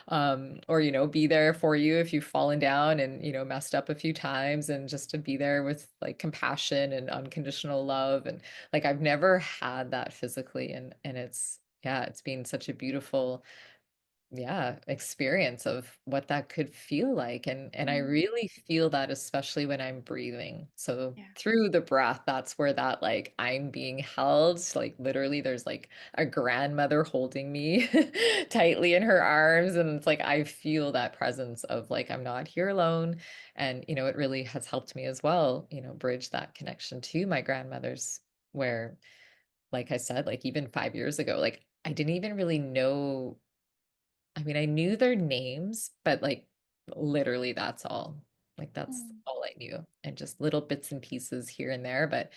S3: or be there for you if you've fallen down and, messed up a few times, and just to be there with like compassion and unconditional love. And like, I've never had that physically, and it's been such a beautiful, experience of what that could feel like. And I really feel that, especially when I'm breathing. So
S1: Yeah.
S3: through the breath, that's where that, like, I'm being held, like, literally there's like a grandmother holding me tightly in her arms, and it's like I feel that presence of, like, I'm not here alone. And it really has helped me as well, bridge that connection to my grandmothers, where, like I said, like, even 5 years ago, like, I didn't even really know. I mean, I knew their names, but, like, literally that's all. Like, that's all I knew, and just little bits and pieces here and there, but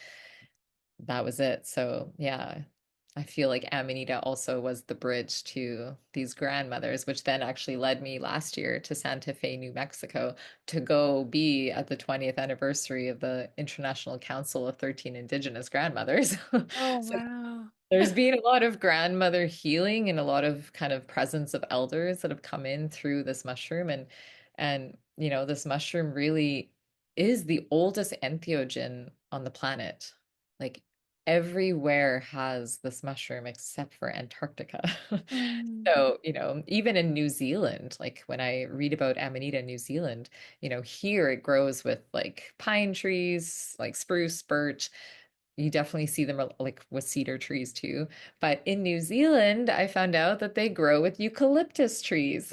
S3: that was it. So, yeah, I feel like Amanita also was the bridge to these grandmothers, which then actually led me last year to Santa Fe, New Mexico, to go be at the 20th anniversary of the International Council of 13 Indigenous Grandmothers.
S1: Oh,
S3: So
S1: wow.
S3: there's been a lot of grandmother healing and a lot of kind of presence of elders that have come in through this mushroom. And this mushroom really is the oldest entheogen on the planet. Like, everywhere has this mushroom except for Antarctica.
S1: Mm.
S3: So, even in New Zealand, like, when I read about Amanita in New Zealand, here it grows with like pine trees, like spruce, birch. You definitely see them, like, with cedar trees too. But in New Zealand, I found out that they grow with eucalyptus trees.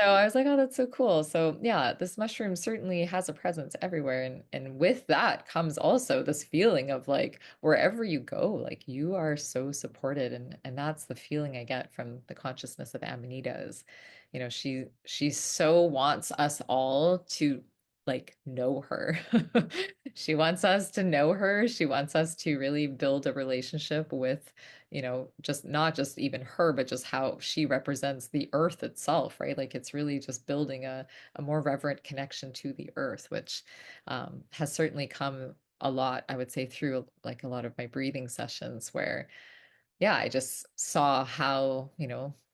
S3: So I was like, oh, that's so cool. So yeah, this mushroom certainly has a presence everywhere. And with that comes also this feeling of, like, wherever you go, like, you are so supported. And that's the feeling I get from the consciousness of Amanita is, she so wants us all to, like, know her. She wants us to know her. She wants us to really build a relationship with, just not just even her, but just how she represents the earth itself, right? Like, it's really just building a more reverent connection to the earth, which, has certainly come a lot, I would say, through, like, a lot of my breathing sessions where, yeah, I just saw how,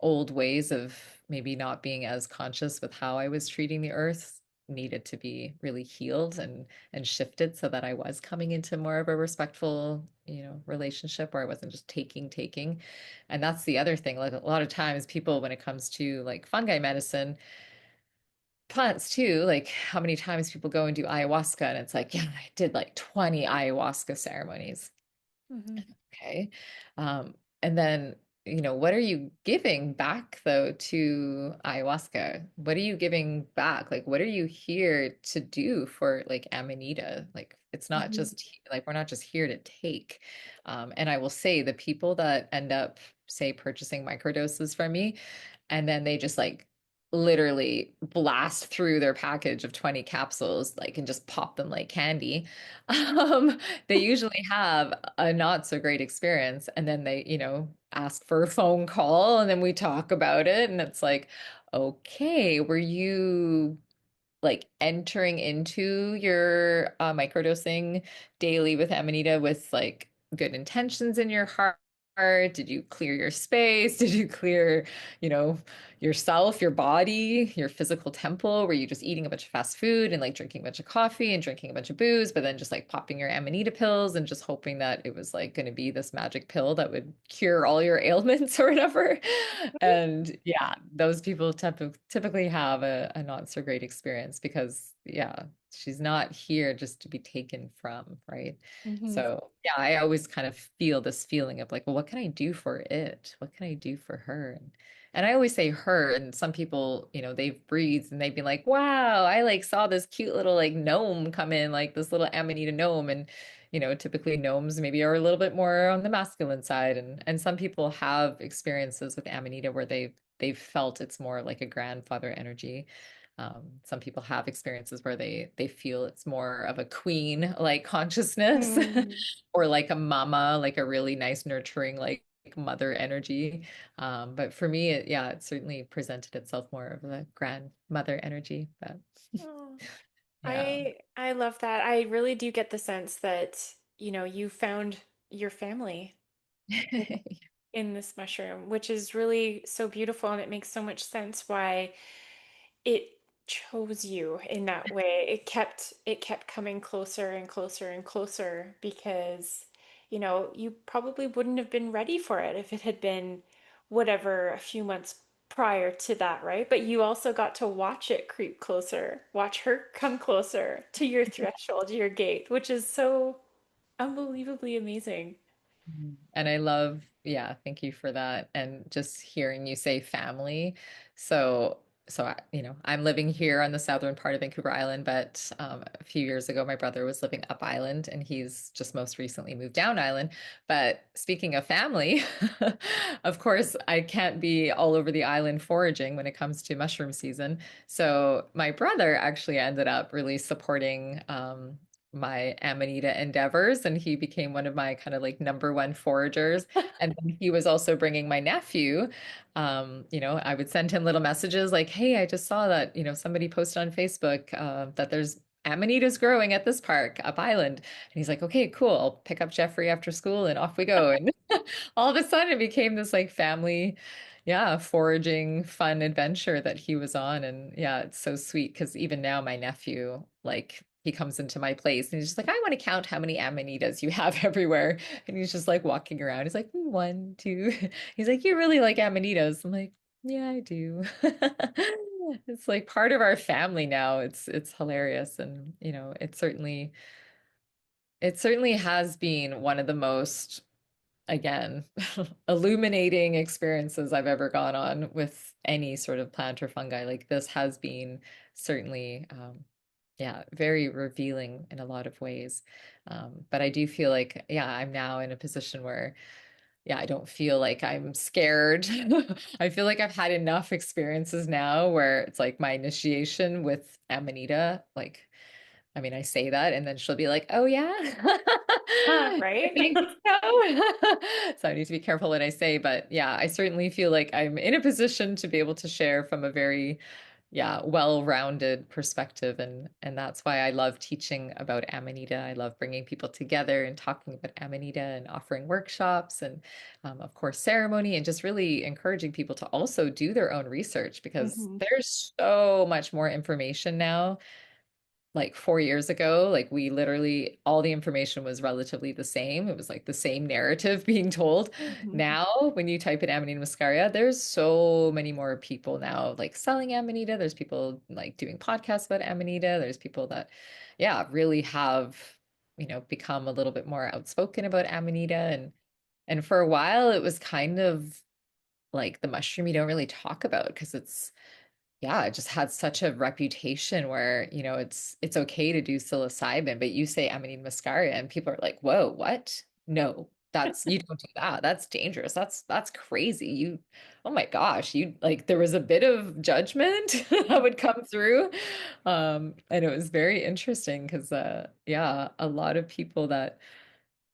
S3: old ways of maybe not being as conscious with how I was treating the earth needed to be really healed and shifted, so that I was coming into more of a respectful, relationship where I wasn't just taking. And that's the other thing. Like, a lot of times people, when it comes to like fungi medicine, plants too, like, how many times people go and do ayahuasca, and it's like, yeah, I did like 20 ayahuasca ceremonies.
S1: Mhm.
S3: Okay. Um, and then, what are you giving back though to ayahuasca? What are you giving back? Like, what are you here to do for, like, Amanita? Like, it's not
S1: Mhm.
S3: just like, we're not just here to take. And I will say, the people that end up, say, purchasing microdoses from me, and then they just, like, literally blast through their package of 20 capsules, like, and just pop them like candy, they usually have a not so great experience. And then they, ask for a phone call and then we talk about it. And it's like, okay, were you like entering into your microdosing daily with Amanita with like good intentions in your heart? Did you clear your space? Did you clear, you know, yourself, your body, your physical temple? Were you just eating a bunch of fast food and like drinking a bunch of coffee and drinking a bunch of booze, but then just like popping your Amanita pills and just hoping that it was like going to be this magic pill that would cure all your ailments or whatever? And yeah, those people typically have a not so great experience because, yeah, she's not here just to be taken from, right?
S1: Mm-hmm.
S3: So, yeah, I always kind of feel this feeling of like, well, what can I do for it? What can I do for her? And I always say her, and some people, they've breathed and they'd be like, wow, I like saw this cute little like gnome come in, like this little Amanita gnome. And typically gnomes maybe are a little bit more on the masculine side, and some people have experiences with Amanita where they've felt it's more like a grandfather energy. Some people have experiences where they feel it's more of a queen like consciousness,
S1: Mm.
S3: or like a mama, like a really nice nurturing like mother energy. But for me, it certainly presented itself more of a grandmother energy. But
S1: Oh,
S3: yeah.
S1: I love that. I really do get the sense that, you found your family in this mushroom, which is really so beautiful, and it makes so much sense why it chose you in that way. It kept coming closer and closer and closer because, you probably wouldn't have been ready for it if it had been whatever a few months prior to that, right? But you also got to watch it creep closer, watch her come closer to your threshold, your gate, which is so unbelievably amazing.
S3: And I love, yeah, thank you for that. And just hearing you say family. I'm living here on the southern part of Vancouver Island, but a few years ago, my brother was living up island and he's just most recently moved down island. But speaking of family, of course, I can't be all over the island foraging when it comes to mushroom season. So my brother actually ended up really supporting my Amanita endeavors, and he became one of my kind of like number one foragers. And then he was also bringing my nephew. I would send him little messages like, "Hey, I just saw that somebody posted on Facebook that there's Amanitas growing at this park up island." And he's like, "Okay, cool. I'll pick up Jeffrey after school, and off we go." And all of a sudden, it became this like family, yeah, foraging fun adventure that he was on. And yeah, it's so sweet because even now my nephew, like, he comes into my place and he's just like, I want to count how many Amanitas you have everywhere. And he's just like walking around. He's like, one, two. He's like, you really like Amanitas. I'm like, yeah, I do. It's like part of our family now. It's hilarious. And it certainly has been one of the most, again, illuminating experiences I've ever gone on with any sort of plant or fungi. Like this has been certainly, yeah, very revealing in a lot of ways. But I do feel like, yeah, I'm now in a position where, yeah, I don't feel like I'm scared. I feel like I've had enough experiences now where it's like my initiation with Amanita, like, I mean, I say that and then she'll be like, "Oh yeah." You
S1: Right?
S3: think so? So I need to be careful what I say, but yeah, I certainly feel like I'm in a position to be able to share from a very, yeah, well-rounded perspective, and that's why I love teaching about Amanita. I love bringing people together and talking about Amanita and offering workshops and of course ceremony, and just really encouraging people to also do their own research because
S1: Hmm.
S3: there's so much more information now. Like 4 years ago, like we literally, all the information was relatively the same. It was like the same narrative being told.
S1: Hmm.
S3: Now, when you type in Amanita muscaria, there's so many more people now like selling Amanita. There's people like doing podcasts about Amanita. There's people that, yeah, really have, become a little bit more outspoken about Amanita. And for a while, it was kind of like the mushroom you don't really talk about because it's, yeah, it just had such a reputation where, it's okay to do psilocybin, but you say Amanita muscaria and people are like, whoa, what? No, that's you don't do that. That's dangerous. That's crazy. You, oh my gosh, you like there was a bit of judgment that would come through. And it was very interesting because yeah, a lot of people that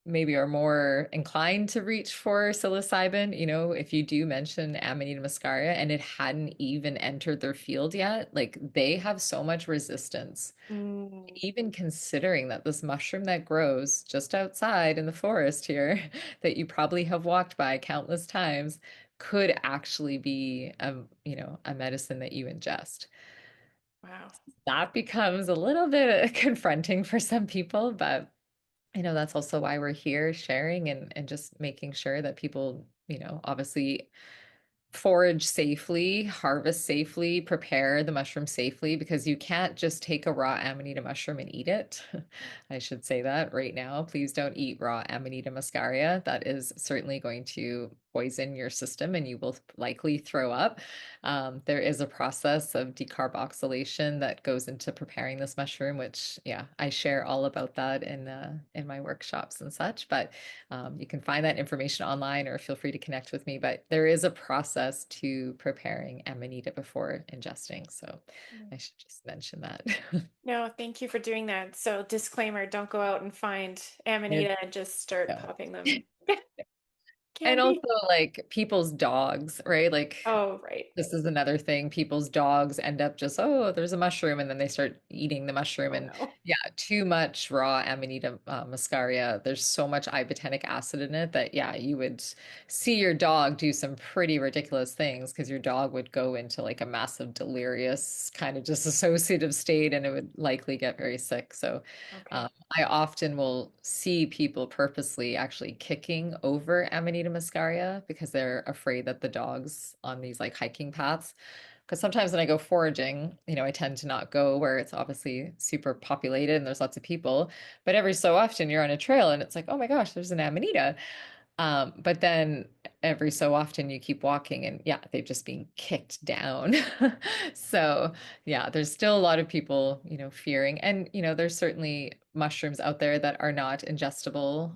S3: maybe are more inclined to reach for psilocybin, if you do mention Amanita muscaria and it hadn't even entered their field yet, like they have so much resistance
S1: Mm,
S3: even considering that this mushroom that grows just outside in the forest here, that you probably have walked by countless times, could actually be a medicine that you ingest.
S1: wow.
S3: That becomes a little bit confronting for some people, but that's also why we're here sharing and just making sure that people, obviously forage safely, harvest safely, prepare the mushroom safely, because you can't just take a raw Amanita mushroom and eat it. I should say that right now. Please don't eat raw Amanita muscaria. That is certainly going to poison your system and you will likely throw up. There is a process of decarboxylation that goes into preparing this mushroom, which, yeah, I share all about that in my workshops and such. But you can find that information online or feel free to connect with me. But there is a process to preparing Amanita before ingesting. So
S1: Mm.
S3: I should just mention that.
S1: No, thank you for doing that. So, disclaimer, don't go out and find
S3: It-
S1: Amanita and just start
S3: no.
S1: popping them.
S3: And also
S1: Candy.
S3: like people's dogs, right? Like
S1: Oh, right.
S3: this is another thing. People's dogs end up just, oh, there's a mushroom, and then they start eating the mushroom.
S1: Oh,
S3: And
S1: no.
S3: yeah, too much raw Amanita muscaria. There's so much ibotenic acid in it that, yeah, you would see your dog do some pretty ridiculous things because your dog would go into like a massive delirious kind of disassociative state and it would likely get very sick. So
S1: Okay.
S3: I often will see people purposely actually kicking over Amanita muscaria because they're afraid that the dogs on these like hiking paths. Because sometimes when I go foraging, I tend to not go where it's obviously super populated and there's lots of people. But every so often you're on a trail and it's like, oh my gosh, there's an Amanita. But then every so often you keep walking and yeah, they've just been kicked down. So yeah, there's still a lot of people, fearing. And, there's certainly mushrooms out there that are not ingestible.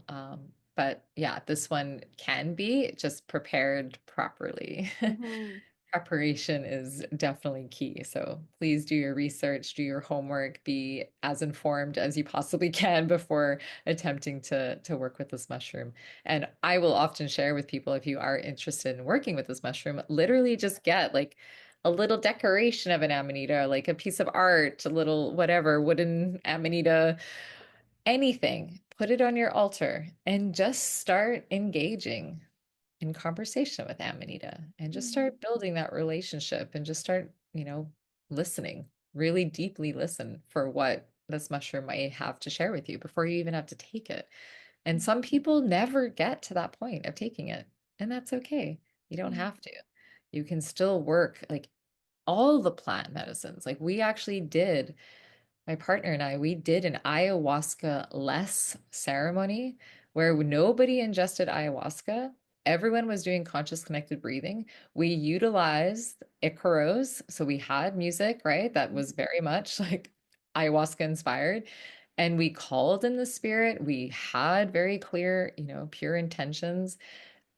S3: But yeah, this one can be just prepared properly.
S1: Hmm.
S3: Preparation is definitely key. So please do your research, do your homework, be as informed as you possibly can before attempting to work with this mushroom. And I will often share with people, if you are interested in working with this mushroom, literally just get like a little decoration of an amanita, like a piece of art, a little whatever, wooden amanita, anything. Put it on your altar and just start engaging in conversation with Amanita and just start building that relationship and just start, listening, really deeply listen for what this mushroom might have to share with you before you even have to take it. And some people never get to that point of taking it, and that's okay. You don't have to. You can still work like all the plant medicines. Like we actually did my partner and I, we did an ayahuasca less ceremony where nobody ingested ayahuasca. Everyone was doing conscious connected breathing. We utilized Icaros. So we had music, right? That was very much like ayahuasca inspired. And we called in the spirit. We had very clear, pure intentions.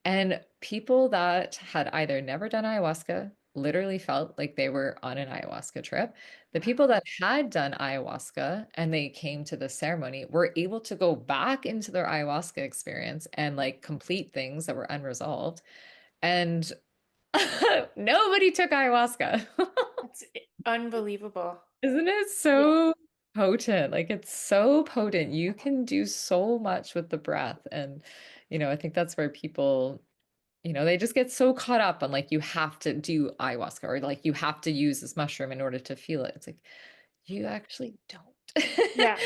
S3: And people that had either never done ayahuasca literally felt like they were on an ayahuasca trip. The people that had done ayahuasca and they came to the ceremony were able to go back into their ayahuasca experience and like complete things that were unresolved. And nobody took ayahuasca.
S1: That's unbelievable.
S3: Isn't it
S1: Yeah.
S3: so potent? Like it's so potent. You can do so much with the breath. And, I think that's where people they just get so caught up on like you have to do ayahuasca or like you have to use this mushroom in order to feel it. It's like you actually don't.
S1: Yeah.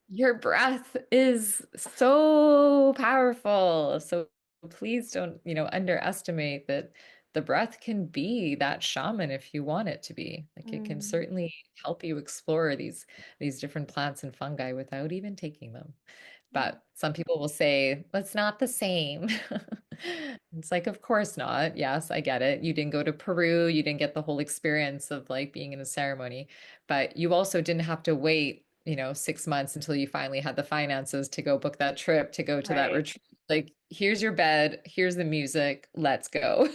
S3: Your breath is so powerful. So please don't, underestimate that the breath can be that shaman if you want it to be. Like it can
S1: Mm.
S3: certainly help you explore these different plants and fungi without even taking them. But some people will say, that's not the same. It's like, of course not. Yes, I get it. You didn't go to Peru. You didn't get the whole experience of like being in a ceremony, but you also didn't have to wait, 6 months until you finally had the finances to go book that trip, to go to that
S1: Right.
S3: retreat. Like, here's your bed, here's the music, let's go.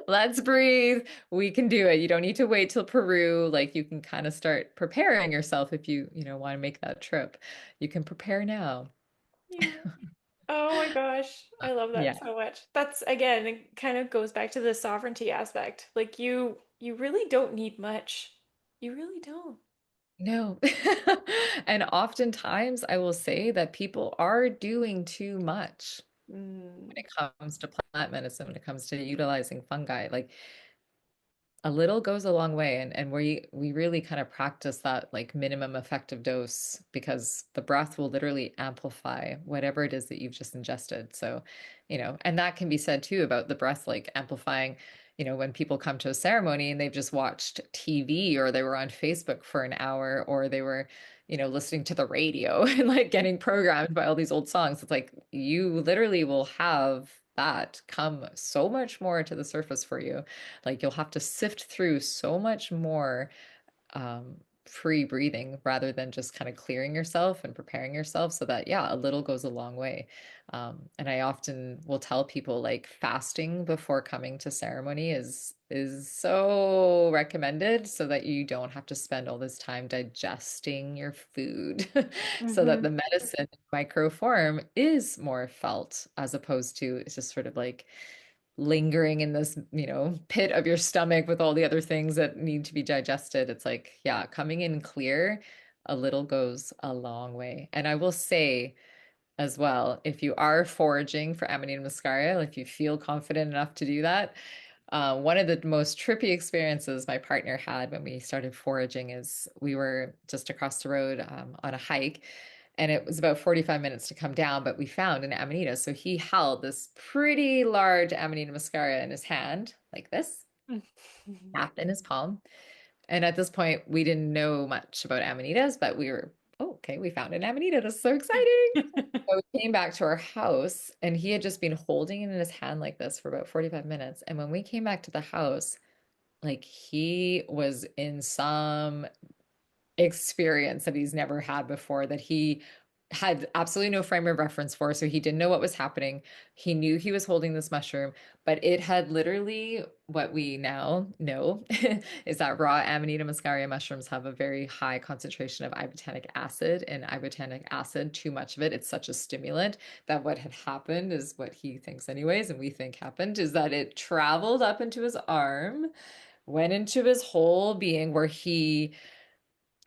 S3: Let's breathe. We can do it. You don't need to wait till Peru. Like, you can kind of start preparing yourself if you want to make that trip. You can prepare now.
S1: Yeah. Oh my gosh. I love that
S3: Yeah.
S1: so much. That's again, it kind of goes back to the sovereignty aspect. Like you really don't need much. You really don't.
S3: No. And oftentimes I will say that people are doing too much
S1: Mm.
S3: when it comes to plant medicine, when it comes to utilizing fungi. Like, a little goes a long way, and we really kind of practice that like minimum effective dose because the breath will literally amplify whatever it is that you've just ingested. So, and that can be said too about the breath, like amplifying, when people come to a ceremony and they've just watched TV or they were on Facebook for an hour or they were listening to the radio and like getting programmed by all these old songs. It's like you literally will have that come so much more to the surface for you. Like you'll have to sift through so much more free breathing rather than just kind of clearing yourself and preparing yourself so that, yeah, a little goes a long way. And I often will tell people like fasting before coming to ceremony is so recommended so that you don't have to spend all this time digesting your food so that
S1: Hmm.
S3: the medicine in micro form is more felt as opposed to it's just sort of like lingering in this, pit of your stomach with all the other things that need to be digested. It's like, yeah, coming in clear, a little goes a long way. And I will say as well, if you are foraging for Amanita Muscaria, if you feel confident enough to do that, one of the most trippy experiences my partner had when we started foraging is we were just across the road on a hike, and it was about 45 minutes to come down, but we found an Amanita. So he held this pretty large Amanita muscaria in his hand, like this, half in his palm. And at this point, we didn't know much about Amanitas, but we were, oh, okay, we found an Amanita. This is so exciting. So we came back to our house and he had just been holding it in his hand like this for about 45 minutes. And when we came back to the house, like he was in some experience that he's never had before, that he had absolutely no frame of reference for. So he didn't know what was happening. He knew he was holding this mushroom, but it had literally what we now know is that raw Amanita muscaria mushrooms have a very high concentration of ibotenic acid, and ibotenic acid, too much of it, it's such a stimulant that what had happened is what he thinks, anyways, and we think happened is that it traveled up into his arm, went into his whole being where he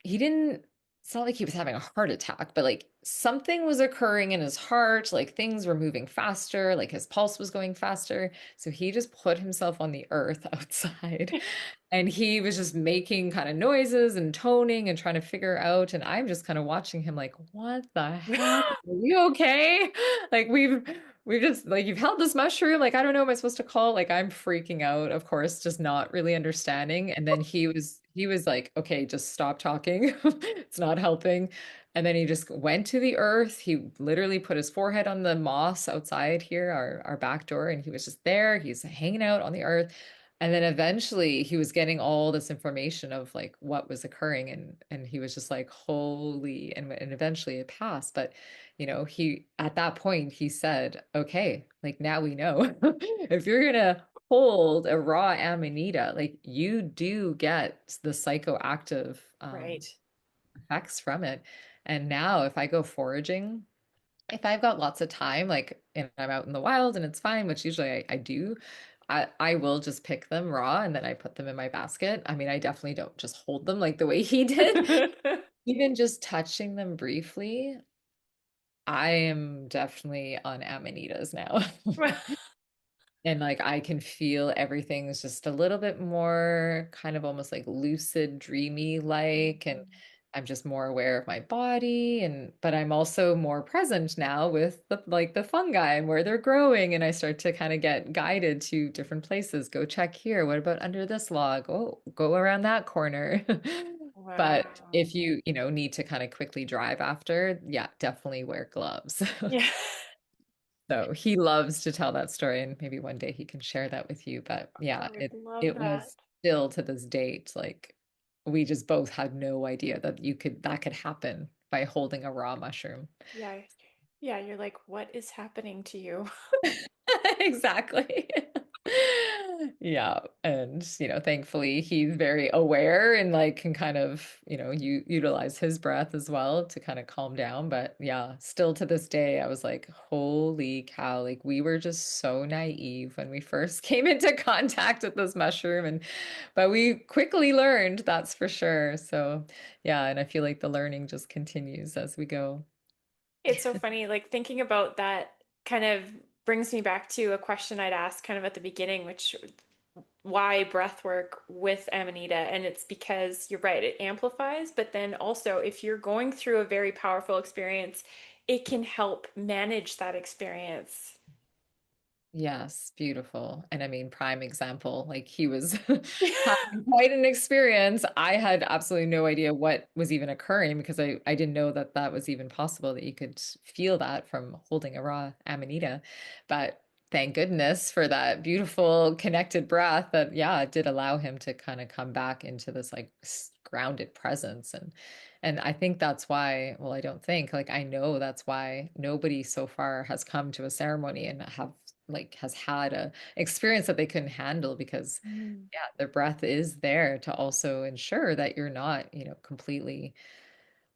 S3: didn't, it's not like he was having a heart attack, but like something was occurring in his heart, like things were moving faster, like his pulse was going faster. So he just put himself on the earth outside and he was just making kind of noises and toning and trying to figure out. And I'm just kind of watching him like, what the heck? Are you okay? Like we've just like you've held this mushroom. Like, I don't know what I'm supposed to call it. Like I'm freaking out, of course, just not really understanding. And then he was like, okay, just stop talking. It's not helping. And then he just went to the earth. He literally put his forehead on the moss outside here, our back door, and he was just there. He's hanging out on the earth. And then eventually he was getting all this information of like what was occurring, and he was just like, holy, and eventually it passed. But he at that point he said, okay, like now we know if you're gonna hold a raw amanita, like you do get the psychoactive
S1: Right.
S3: effects from it. And now if I go foraging, if I've got lots of time, like, and I'm out in the wild and it's fine, which usually I do, I will just pick them raw and then I put them in my basket. I mean, I definitely don't just hold them like the way he did. Even just touching them briefly, I am definitely on amanitas now. And like I can feel everything's just a little bit more kind of almost like lucid, dreamy like, and I'm just more aware of my body, and but I'm also more present now with the fungi and where they're growing, and I start to kind of get guided to different places. Go check here. What about under this log? Oh, go around that corner. But
S1: Wow.
S3: if you need to kind of quickly drive after, yeah, definitely wear gloves.
S1: Yeah.
S3: So he loves to tell that story, and maybe one day he can share that with you. But
S1: I
S3: yeah,
S1: would
S3: it
S1: love
S3: it
S1: that.
S3: was still to this date, like we just both had no idea that that could happen by holding a raw mushroom.
S1: Yeah. Yeah, you're like, what is happening to you?
S3: Exactly. Yeah. And, thankfully he's very aware and like can kind of, utilize his breath as well to kind of calm down. But yeah, still to this day, I was like, holy cow, like we were just so naive when we first came into contact with this mushroom. But we quickly learned, that's for sure. So yeah, and I feel like the learning just continues as we go.
S1: It's so funny, like thinking about that kind of brings me back to a question I'd asked kind of at the beginning, which why breath work with Amanita? And it's because you're right, it amplifies, but then also if you're going through a very powerful experience, it can help manage that experience.
S3: Yes, beautiful. And I mean, prime example, like he was having quite an experience. I had absolutely no idea what was even occurring because I didn't know that that was even possible, that you could feel that from holding a raw amanita. But thank goodness for that beautiful connected breath that, yeah, it did allow him to kind of come back into this like grounded presence. And I think that's why, well, I don't think, like I know that's why nobody so far has come to a ceremony and has had a experience that they couldn't handle because
S1: Mm.
S3: yeah, the breath is there to also ensure that you're not, completely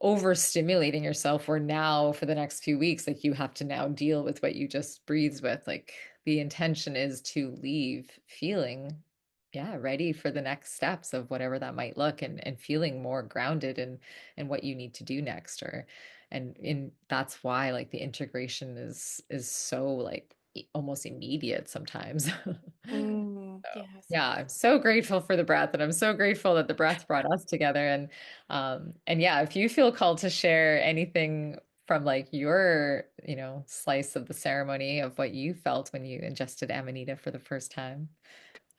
S3: overstimulating yourself where now for the next few weeks, like you have to now deal with what you just breathed with. Like the intention is to leave feeling, yeah, ready for the next steps of whatever that might look, and feeling more grounded in what you need to do next. And that's why like the integration is so like almost immediate sometimes.
S1: Mm,
S3: So,
S1: yes.
S3: yeah, I'm so grateful for the breath, and I'm so grateful that the breath brought us together. And yeah, if you feel called to share anything from like your, slice of the ceremony of what you felt when you ingested Amanita for the first time,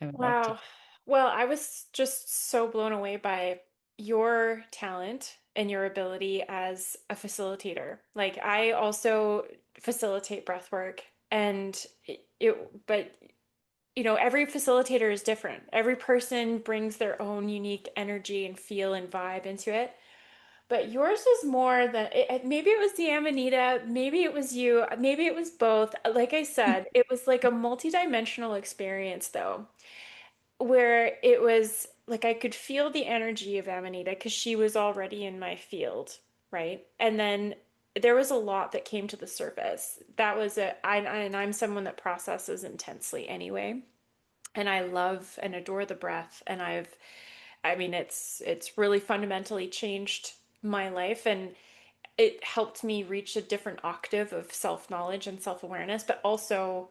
S3: I would love to.
S1: Wow. Well, I was just so blown away by your talent and your ability as a facilitator. Like I also facilitate breath work and but every facilitator is different. Every person brings their own unique energy and feel and vibe into it. But yours was more than maybe it was the Amanita, maybe it was you, maybe it was both. Like I said, it was like a multidimensional experience though where it was like I could feel the energy of Amanita because she was already in my field, right? And then there was a lot that came to the surface. And I'm someone that processes intensely anyway. And I love and adore the breath. And I mean, it's really fundamentally changed my life and it helped me reach a different octave of self-knowledge and self-awareness, but also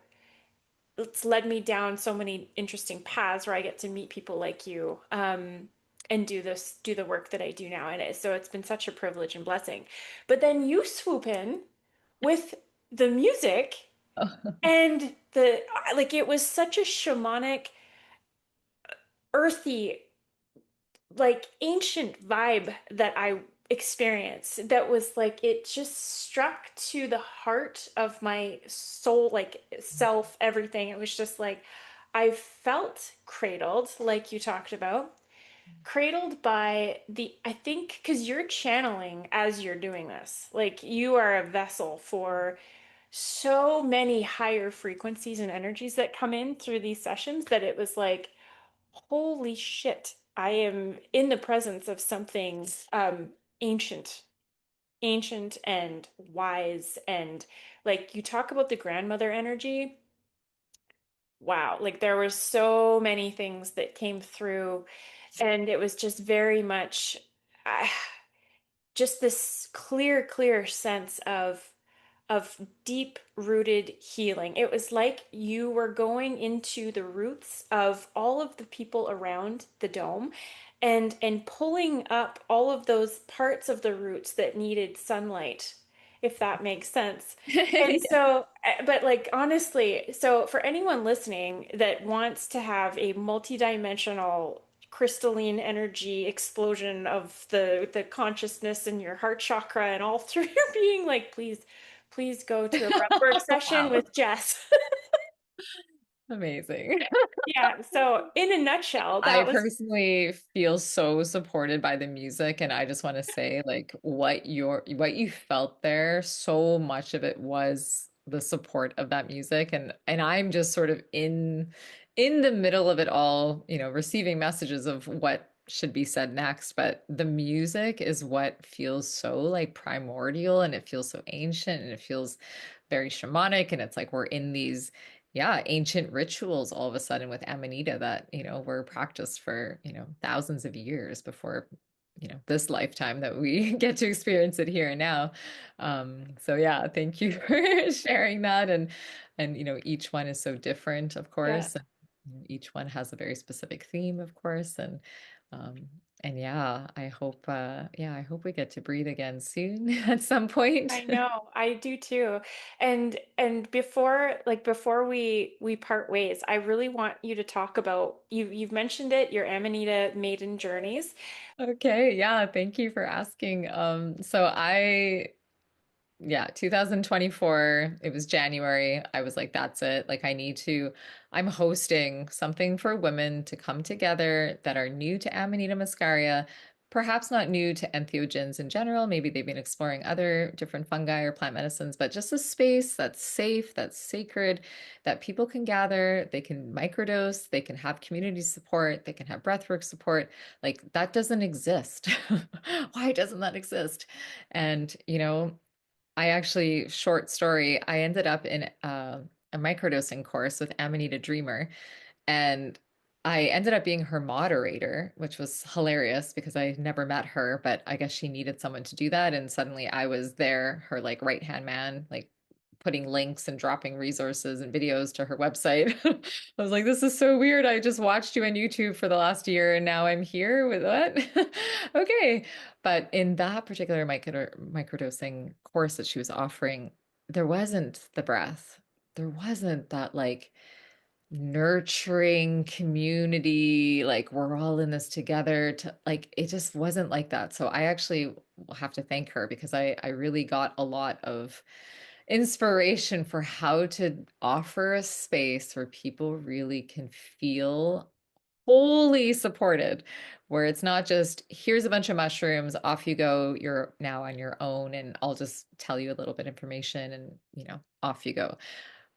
S1: it's led me down so many interesting paths where I get to meet people like you, and do the work that I do now. So it's been such a privilege and blessing. But then you swoop in with the music and like it was such a shamanic, earthy, like ancient vibe that I experienced that was like it just struck to the heart of my soul, like self, everything. It was just like I felt cradled, like you talked about, cradled by I think, because you're channeling as you're doing this. Like you are a vessel for so many higher frequencies and energies that come in through these sessions that it was like, holy shit, I am in the presence of something ancient, ancient and wise. And like you talk about the grandmother energy. Wow, like there were so many things that came through, and it was just very much uh, just this clear sense of deep rooted healing. It was like you were going into the roots of all of the people around the dome and pulling up all of those parts of the roots that needed sunlight, if that makes sense. And so, but like honestly, so for anyone listening that wants to have a multidimensional crystalline energy explosion of the consciousness in your heart chakra and all through your being, like please go to a breathwork session
S3: Wow.
S1: with Jess.
S3: Amazing.
S1: Yeah. So in a nutshell,
S3: I
S1: that was,
S3: personally feel so supported by the music, and I just want to say, like, what you felt there, so much of it was the support of that music, and I'm just sort of in the middle of it all, receiving messages of what should be said next, but the music is what feels so like primordial, and it feels so ancient, and it feels very shamanic, and it's like we're in these, yeah, ancient rituals all of a sudden with Amanita that, were practiced for, thousands of years before, this lifetime that we get to experience it here and now. So yeah, thank you for sharing that. And each one is so different, of
S1: yeah,
S3: course. And each one has a very specific theme, of course. Um, and yeah, I hope we get to breathe again soon at some point.
S1: I know, I do too. And before we part ways, I really want you to talk about you've mentioned it, your Amanita maiden journeys.
S3: Okay, yeah, thank you for asking. Yeah, 2024, it was January. I was like, that's it. Like, I'm hosting something for women to come together that are new to Amanita Muscaria, perhaps not new to entheogens in general. Maybe they've been exploring other different fungi or plant medicines, but just a space that's safe, that's sacred, that people can gather, they can microdose, they can have community support, they can have breathwork support. Like, that doesn't exist. Why doesn't that exist? And, I actually, short story, I ended up in a microdosing course with Amanita Dreamer, and I ended up being her moderator, which was hilarious because I never met her, but I guess she needed someone to do that. And suddenly I was there, her like right hand man, like putting links and dropping resources and videos to her website. I was like, this is so weird. I just watched you on YouTube for the last year and now I'm here with what? Okay. But in that particular microdosing course that she was offering, there wasn't the breath. There wasn't that like nurturing community, like we're all in this together to like it just wasn't like that. So I actually will have to thank her because I really got a lot of inspiration for how to offer a space where people really can feel wholly supported, where it's not just here's a bunch of mushrooms, off you go, you're now on your own, and I'll just tell you a little bit of information and off you go.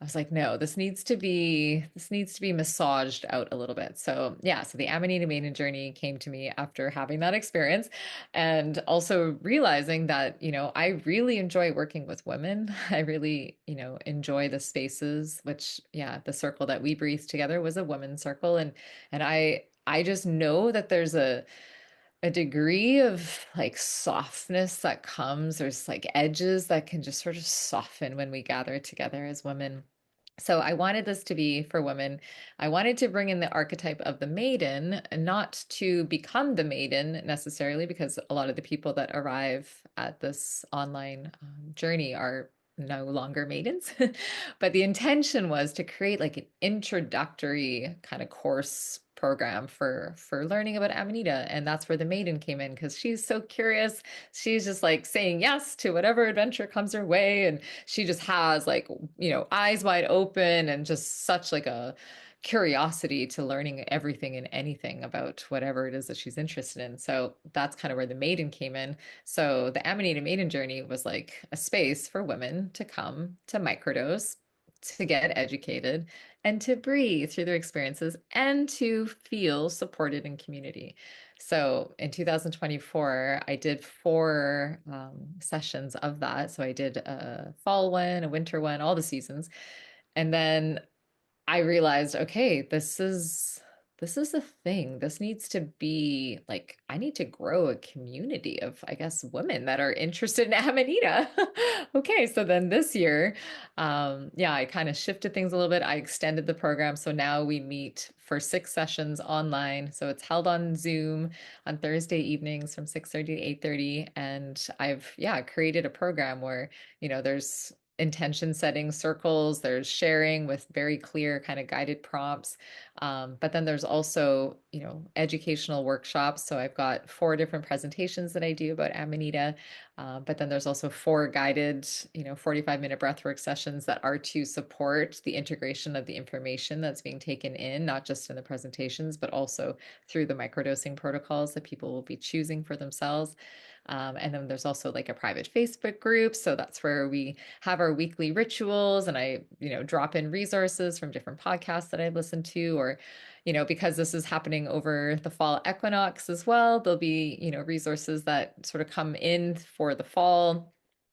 S3: I was like, no, this needs to be massaged out a little bit. So yeah, so the Amanita Maiden journey came to me after having that experience and also realizing that, I really enjoy working with women. I really, enjoy the spaces, which yeah, the circle that we breathed together was a women's circle. And I just know that there's a degree of like softness that comes. There's like edges that can just sort of soften when we gather together as women. So I wanted this to be for women. I wanted to bring in the archetype of the maiden, not to become the maiden necessarily, because a lot of the people that arrive at this online journey are no longer maidens. But the intention was to create like an introductory kind of course program for learning about Amanita, and that's where the maiden came in because she's so curious. She's just like saying yes to whatever adventure comes her way, and she just has like eyes wide open and just such like a curiosity to learning everything and anything about whatever it is that she's interested in. So that's kind of where the maiden came in. So the Amanita Maiden journey was like a space for women to come to microdose, to get educated, and to breathe through their experiences and to feel supported in community. So in 2024, I did four sessions of that. So I did a fall one, a winter one, all the seasons. And then I realized, okay, this is a thing. This needs to be like, I need to grow a community of, I guess, women that are interested in Amanita. Okay, so then this year, yeah, I kind of shifted things a little bit. I extended the program. So now we meet for 6 sessions online. So it's held on Zoom on Thursday evenings from 6:30 to 8:30. And I've, yeah, created a program where, there's intention setting circles, there's sharing with very clear kind of guided prompts. But then there's also, educational workshops. So I've got 4 different presentations that I do about Amanita. But then there's also 4 guided, 45-minute breathwork sessions that are to support the integration of the information that's being taken in, not just in the presentations, but also through the microdosing protocols that people will be choosing for themselves. And then there's also like a private Facebook group. So that's where we have our weekly rituals, and I, drop in resources from different podcasts that I listen to, or, because this is happening over the fall equinox as well, there'll be, resources that sort of come in for the fall,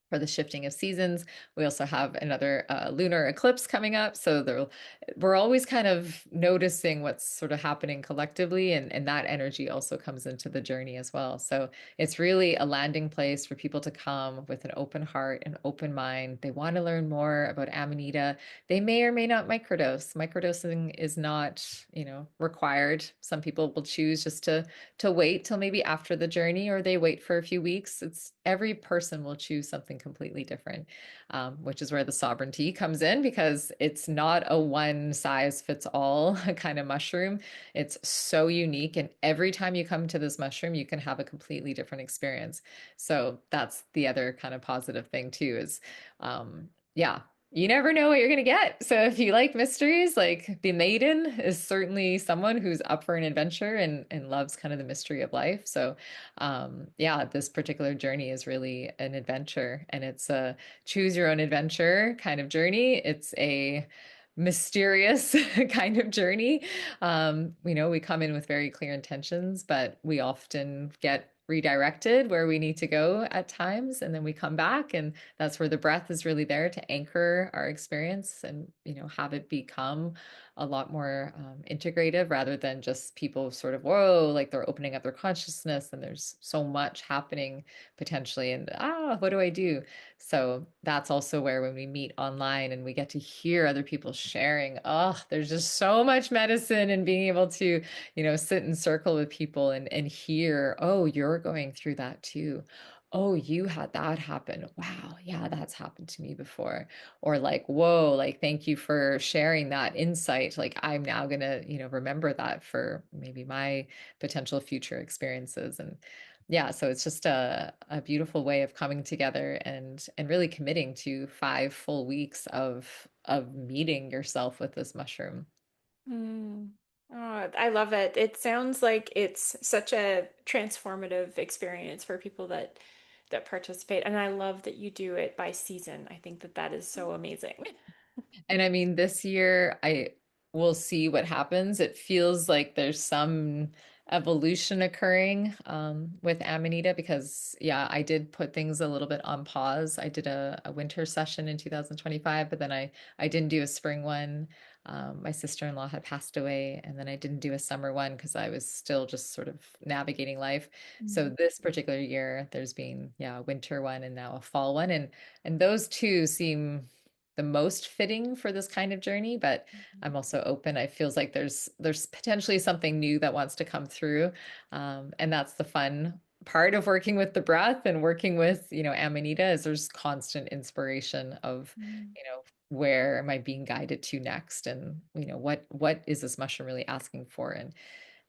S3: for the shifting of seasons. We also have another lunar eclipse coming up. So we're always kind of noticing what's sort of happening collectively. And that energy also comes into the journey as well. So it's really a landing place for people to come with an open heart, an open mind. They want to learn more about Amanita. They may or may not microdose. Microdosing is not, required. Some people will choose just to wait till maybe after the journey, or they wait for a few weeks. It's every person will choose something completely different, which is where the sovereignty comes in, because it's not a one size fits all kind of mushroom. It's so unique. And every time you come to this mushroom, you can have a completely different experience. So that's the other kind of positive thing too, is, yeah, you never know what you're going to get. So if you like mysteries, like the Maiden is certainly someone who's up for an adventure and loves kind of the mystery of life. So yeah, this particular journey is really an adventure, and it's a choose your own adventure kind of journey. It's a mysterious kind of journey. We come in with very clear intentions, but we often get redirected where we need to go at times, and then we come back, and that's where the breath is really there to anchor our experience and have it become a lot more integrative, rather than just people sort of, whoa, like they're opening up their consciousness and there's so much happening potentially, and what do I do? So that's also where, when we meet online and we get to hear other people sharing, there's just so much medicine in being able to, sit in circle with people and hear, oh, you're going through that too. Oh, you had that happen. Wow. Yeah, that's happened to me before. Or like, whoa, like, thank you for sharing that insight. Like, I'm now going to, remember that for maybe my potential future experiences. And yeah, so it's just a beautiful way of coming together and really committing to 5 full weeks of meeting yourself with this mushroom.
S4: Mm. Oh, I love it. It sounds like it's such a transformative experience for people that participate, and I love that you do it by season. I think that that is so amazing.
S3: And I mean, this year I will see what happens. It feels like there's some evolution occurring with Amanita, because yeah, I did put things a little bit on pause. I did a winter session in 2025, but then I didn't do a spring one. My sister-in-law had passed away, and then I didn't do a summer one because I was still just sort of navigating life. So
S4: Mm.
S3: this particular year, there's been, yeah, a winter one and now a fall one, and those two seem the most fitting for this kind of journey, but I'm also open. I feels like there's potentially something new that wants to come through. And that's the fun part of working with the breath and working with, Amanita, is there's constant inspiration of,
S4: Mm.
S3: where am I being guided to next? And, what is this mushroom really asking for?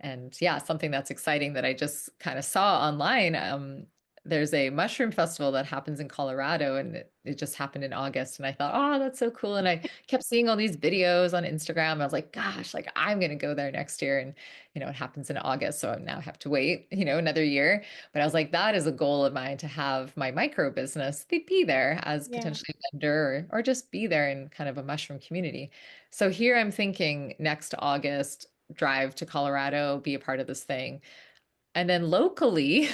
S3: And yeah, something that's exciting that I just kind of saw online. There's a mushroom festival that happens in Colorado, and it just happened in August. And I thought, oh, that's so cool. And I kept seeing all these videos on Instagram. I was like, gosh, like I'm going to go there next year. And, it happens in August. So I now have to wait, another year. But I was like, that is a goal of mine, to have my micro business be there as
S4: Yeah.
S3: potentially a vendor, or just be there in kind of a mushroom community. So here I'm thinking next August, drive to Colorado, be a part of this thing. And then locally,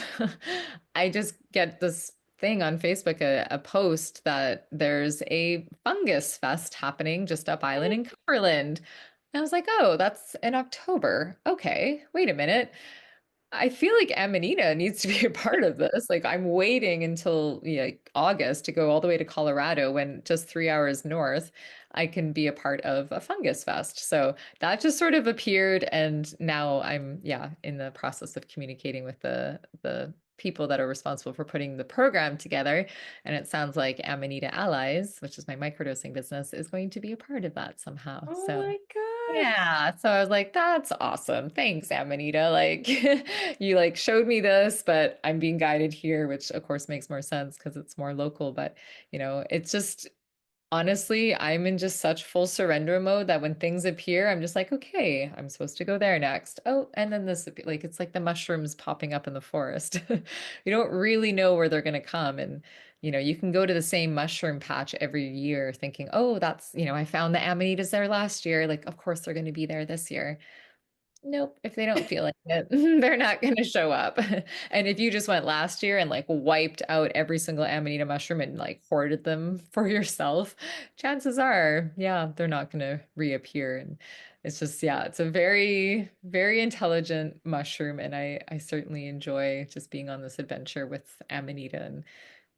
S3: I just get this thing on Facebook, a post that there's a fungus fest happening just up island in Cumberland. And I was like, oh, that's in October. Okay, wait a minute. I feel like Amanita needs to be a part of this. Like, I'm waiting until, like August to go all the way to Colorado, when just 3 hours north, I can be a part of a fungus fest. So that just sort of appeared, and now I'm, yeah, in the process of communicating with the people that are responsible for putting the program together. And it sounds like Amanita Allies, which is my microdosing business, is going to be a part of that somehow.
S4: Oh
S3: So
S4: my gosh.
S3: yeah, so I was like, that's awesome. Thanks, Amanita. Like you like showed me this, but I'm being guided here, which of course makes more sense because it's more local. But it's just honestly, I'm in just such full surrender mode that when things appear, I'm just like, okay, I'm supposed to go there next. Oh, and then this, like, it's like the mushrooms popping up in the forest. You don't really know where they're going to come. And, you can go to the same mushroom patch every year thinking, oh, that's, I found the amanitas there last year. Like, of course, they're going to be there this year. Nope, if they don't feel like it, they're not going to show up. And if you just went last year and like wiped out every single amanita mushroom and like hoarded them for yourself, chances are, yeah, they're not going to reappear. And it's just, yeah, it's a very, very intelligent mushroom. And I certainly enjoy just being on this adventure with amanita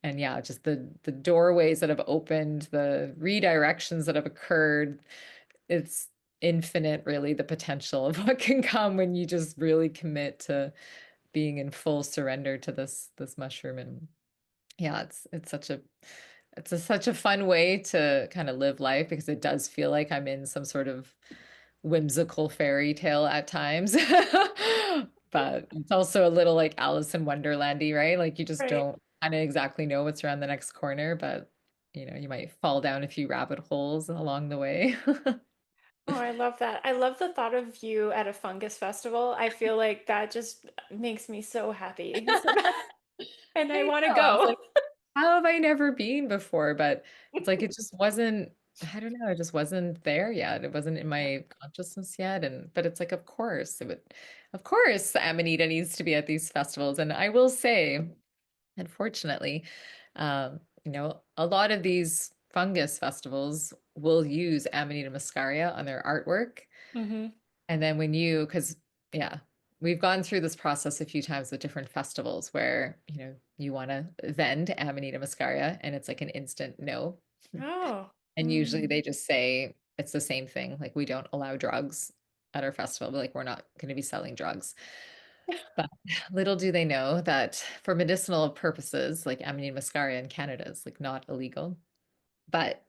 S3: and yeah, just the doorways that have opened, the redirections that have occurred. It's infinite, really, the potential of what can come when you just really commit to being in full surrender to this mushroom. And yeah, it's such a fun way to kind of live life because it does feel like I'm in some sort of whimsical fairy tale at times. But it's also a little like Alice in Wonderlandy, right? Like you just
S4: Right.
S3: don't kind of exactly know what's around the next corner, but you might fall down a few rabbit holes along the way.
S4: Oh, I love that. I love the thought of you at a fungus festival. I feel like that just makes me so happy. And I
S3: I
S4: want to
S3: know. I was
S4: go.
S3: like, how have I never been before? But it's like it just wasn't, I don't know, it just wasn't there yet. It wasn't in my consciousness yet. But it's like, of course, Amanita needs to be at these festivals. And I will say, unfortunately, a lot of these fungus festivals will use Amanita muscaria on their artwork.
S4: Hmm.
S3: And then because yeah, we've gone through this process a few times with different festivals where, you want to vend Amanita muscaria and it's like an instant no.
S4: Oh.
S3: And usually
S4: Mm.
S3: they just say it's the same thing. Like we don't allow drugs at our festival, but like we're not going to be selling drugs. But little do they know that for medicinal purposes, like Amanita muscaria in Canada is like not illegal. But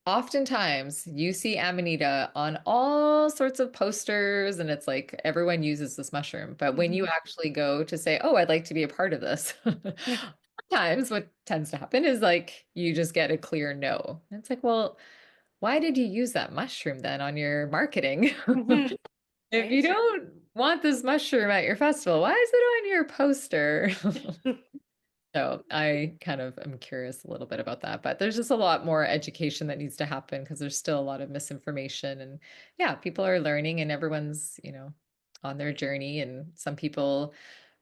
S3: oftentimes you see Amanita on all sorts of posters, and it's like everyone uses this mushroom. But when you
S4: Mhm.
S3: actually go to say, oh, I'd like to be a part of this, sometimes what tends to happen is like you just get a clear no. And it's like, well, why did you use that mushroom then on your marketing?
S4: Mhm.
S3: If you
S4: Right?
S3: don't want this mushroom at your festival, why is it on your poster? So I kind of am curious a little bit about that, but there's just a lot more education that needs to happen because there's still a lot of misinformation and yeah, people are learning and everyone's, on their journey and some people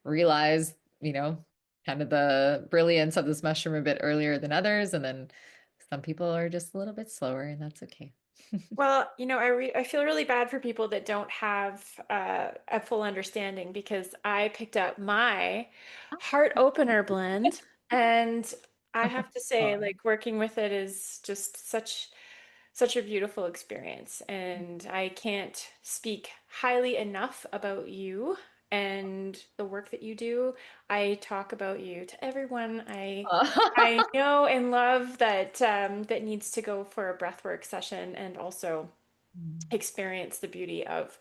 S3: realize, kind of the brilliance of this mushroom a bit earlier than others and then some people are just a little bit slower and that's okay.
S4: Well, I feel really bad for people that don't have a full understanding because I picked up my heart opener blend, and I have to say,
S3: Oh.
S4: like, working with it is just such a beautiful experience, and I can't speak highly enough about you and the work that you do. I talk about you to everyone I know and love that needs to go for a breathwork session and also experience the beauty of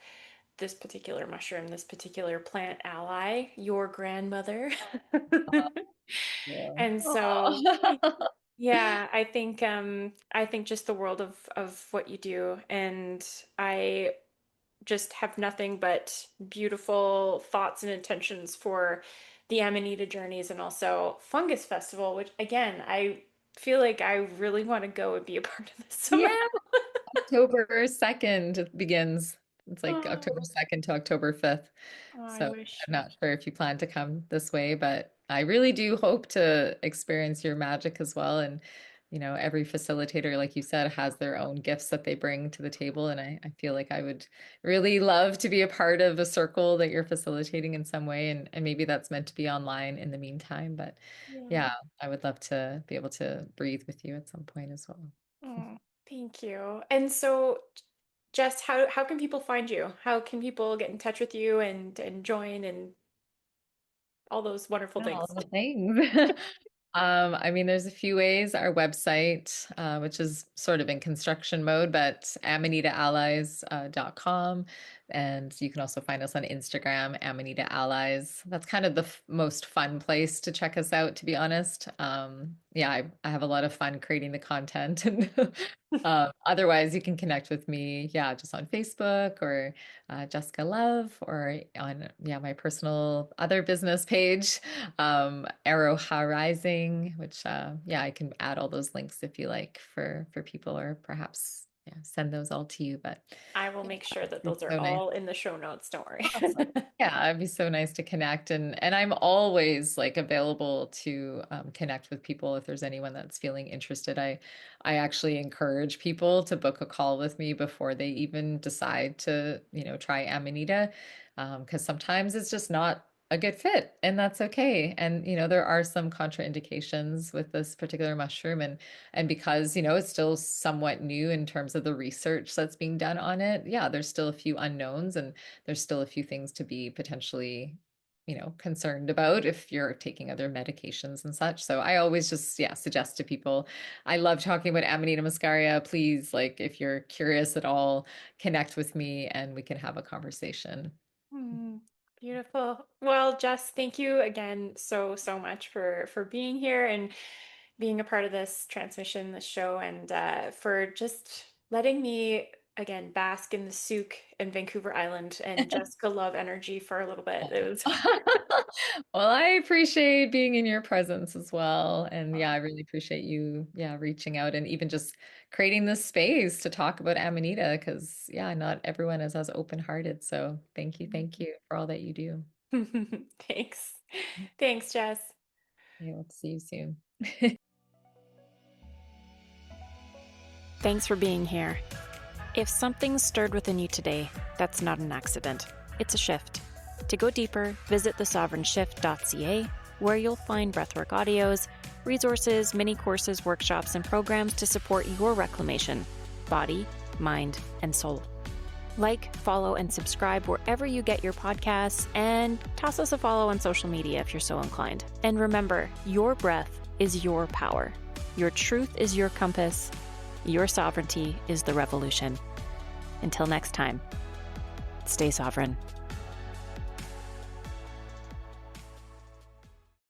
S4: this particular mushroom, this particular plant ally, your grandmother.
S3: Yeah.
S4: And so
S3: Aw.
S4: yeah, I think just the world of what you do, and I just have nothing but beautiful thoughts and intentions for the Amanita journeys and also Fungus Festival, which again, I feel like I really want to go and be a part of this
S3: Yeah,
S4: somehow.
S3: October 2nd it begins. It's like October
S4: Oh,
S3: 2nd to October 5th.
S4: I
S3: So
S4: wish.
S3: I'm not sure if you plan to come this way, but I really do hope to experience your magic as well. And, every facilitator, like you said, has their own gifts that they bring to the table. And I feel like I would really love to be a part of a circle that you're facilitating in some way. And maybe that's meant to be online in the meantime. But
S4: Yeah.
S3: yeah, I would love to be able to breathe with you at some point as well.
S4: Oh, thank you. And so, Jess, how can people find you? How can people get in touch with you and join and all those wonderful
S3: Yeah, all
S4: things.
S3: the things. I mean, there's a few ways. Our website, which is sort of in construction mode, but amanitaallies.com. And you can also find us on Instagram, Amanita Allies. That's kind of the most fun place to check us out, to be honest. Yeah, I have a lot of fun creating the content. And otherwise, you can connect with me, yeah, just on Facebook or Jessica Love, or on, yeah, my personal other business page, Arrow Rising, which, yeah, I can add all those links if you like for people, or perhaps, yeah, send those all to you. But
S4: I will
S3: yeah,
S4: make sure that
S3: it's
S4: those are
S3: so nice.
S4: all in the show notes. Don't worry.
S3: Awesome. Yeah, it'd be so nice to connect, and I'm always like available to connect with people if there's anyone that's feeling interested. I actually encourage people to book a call with me before they even decide to, try Amanita, because sometimes it's just not a good fit, and that's okay. And there are some contraindications with this particular mushroom, and because it's still somewhat new in terms of the research that's being done on it. Yeah, there's still a few unknowns, and there's still a few things to be potentially, concerned about if you're taking other medications and such. So I always just, yeah, suggest to people. I love talking about Amanita muscaria. Please, like, if you're curious at all, connect with me and we can have a conversation.
S4: Hmm, beautiful. Well, Jess, thank you again so much for being here and being a part of this transmission, this show, and for just letting me again bask in the souk and Vancouver Island and Jessica Love energy for a little bit. It was
S3: Well, I appreciate being in your presence as well. And yeah, I really appreciate you, yeah, reaching out and even just creating this space to talk about Amanita, because yeah, not everyone is as open-hearted. So thank you for all that you do.
S4: thanks. Thanks, Jess.
S3: Yeah, let's see you soon.
S2: Thanks for being here. If something stirred within you today, that's not an accident. It's a shift. To go deeper, visit thesovereignshift.ca, where you'll find breathwork audios, resources, mini courses, workshops, and programs to support your reclamation, body, mind, and soul. Like, follow, and subscribe wherever you get your podcasts, and toss us a follow on social media if you're so inclined. And remember, your breath is your power. Your truth is your compass. Your sovereignty is the revolution. Until next time, stay sovereign.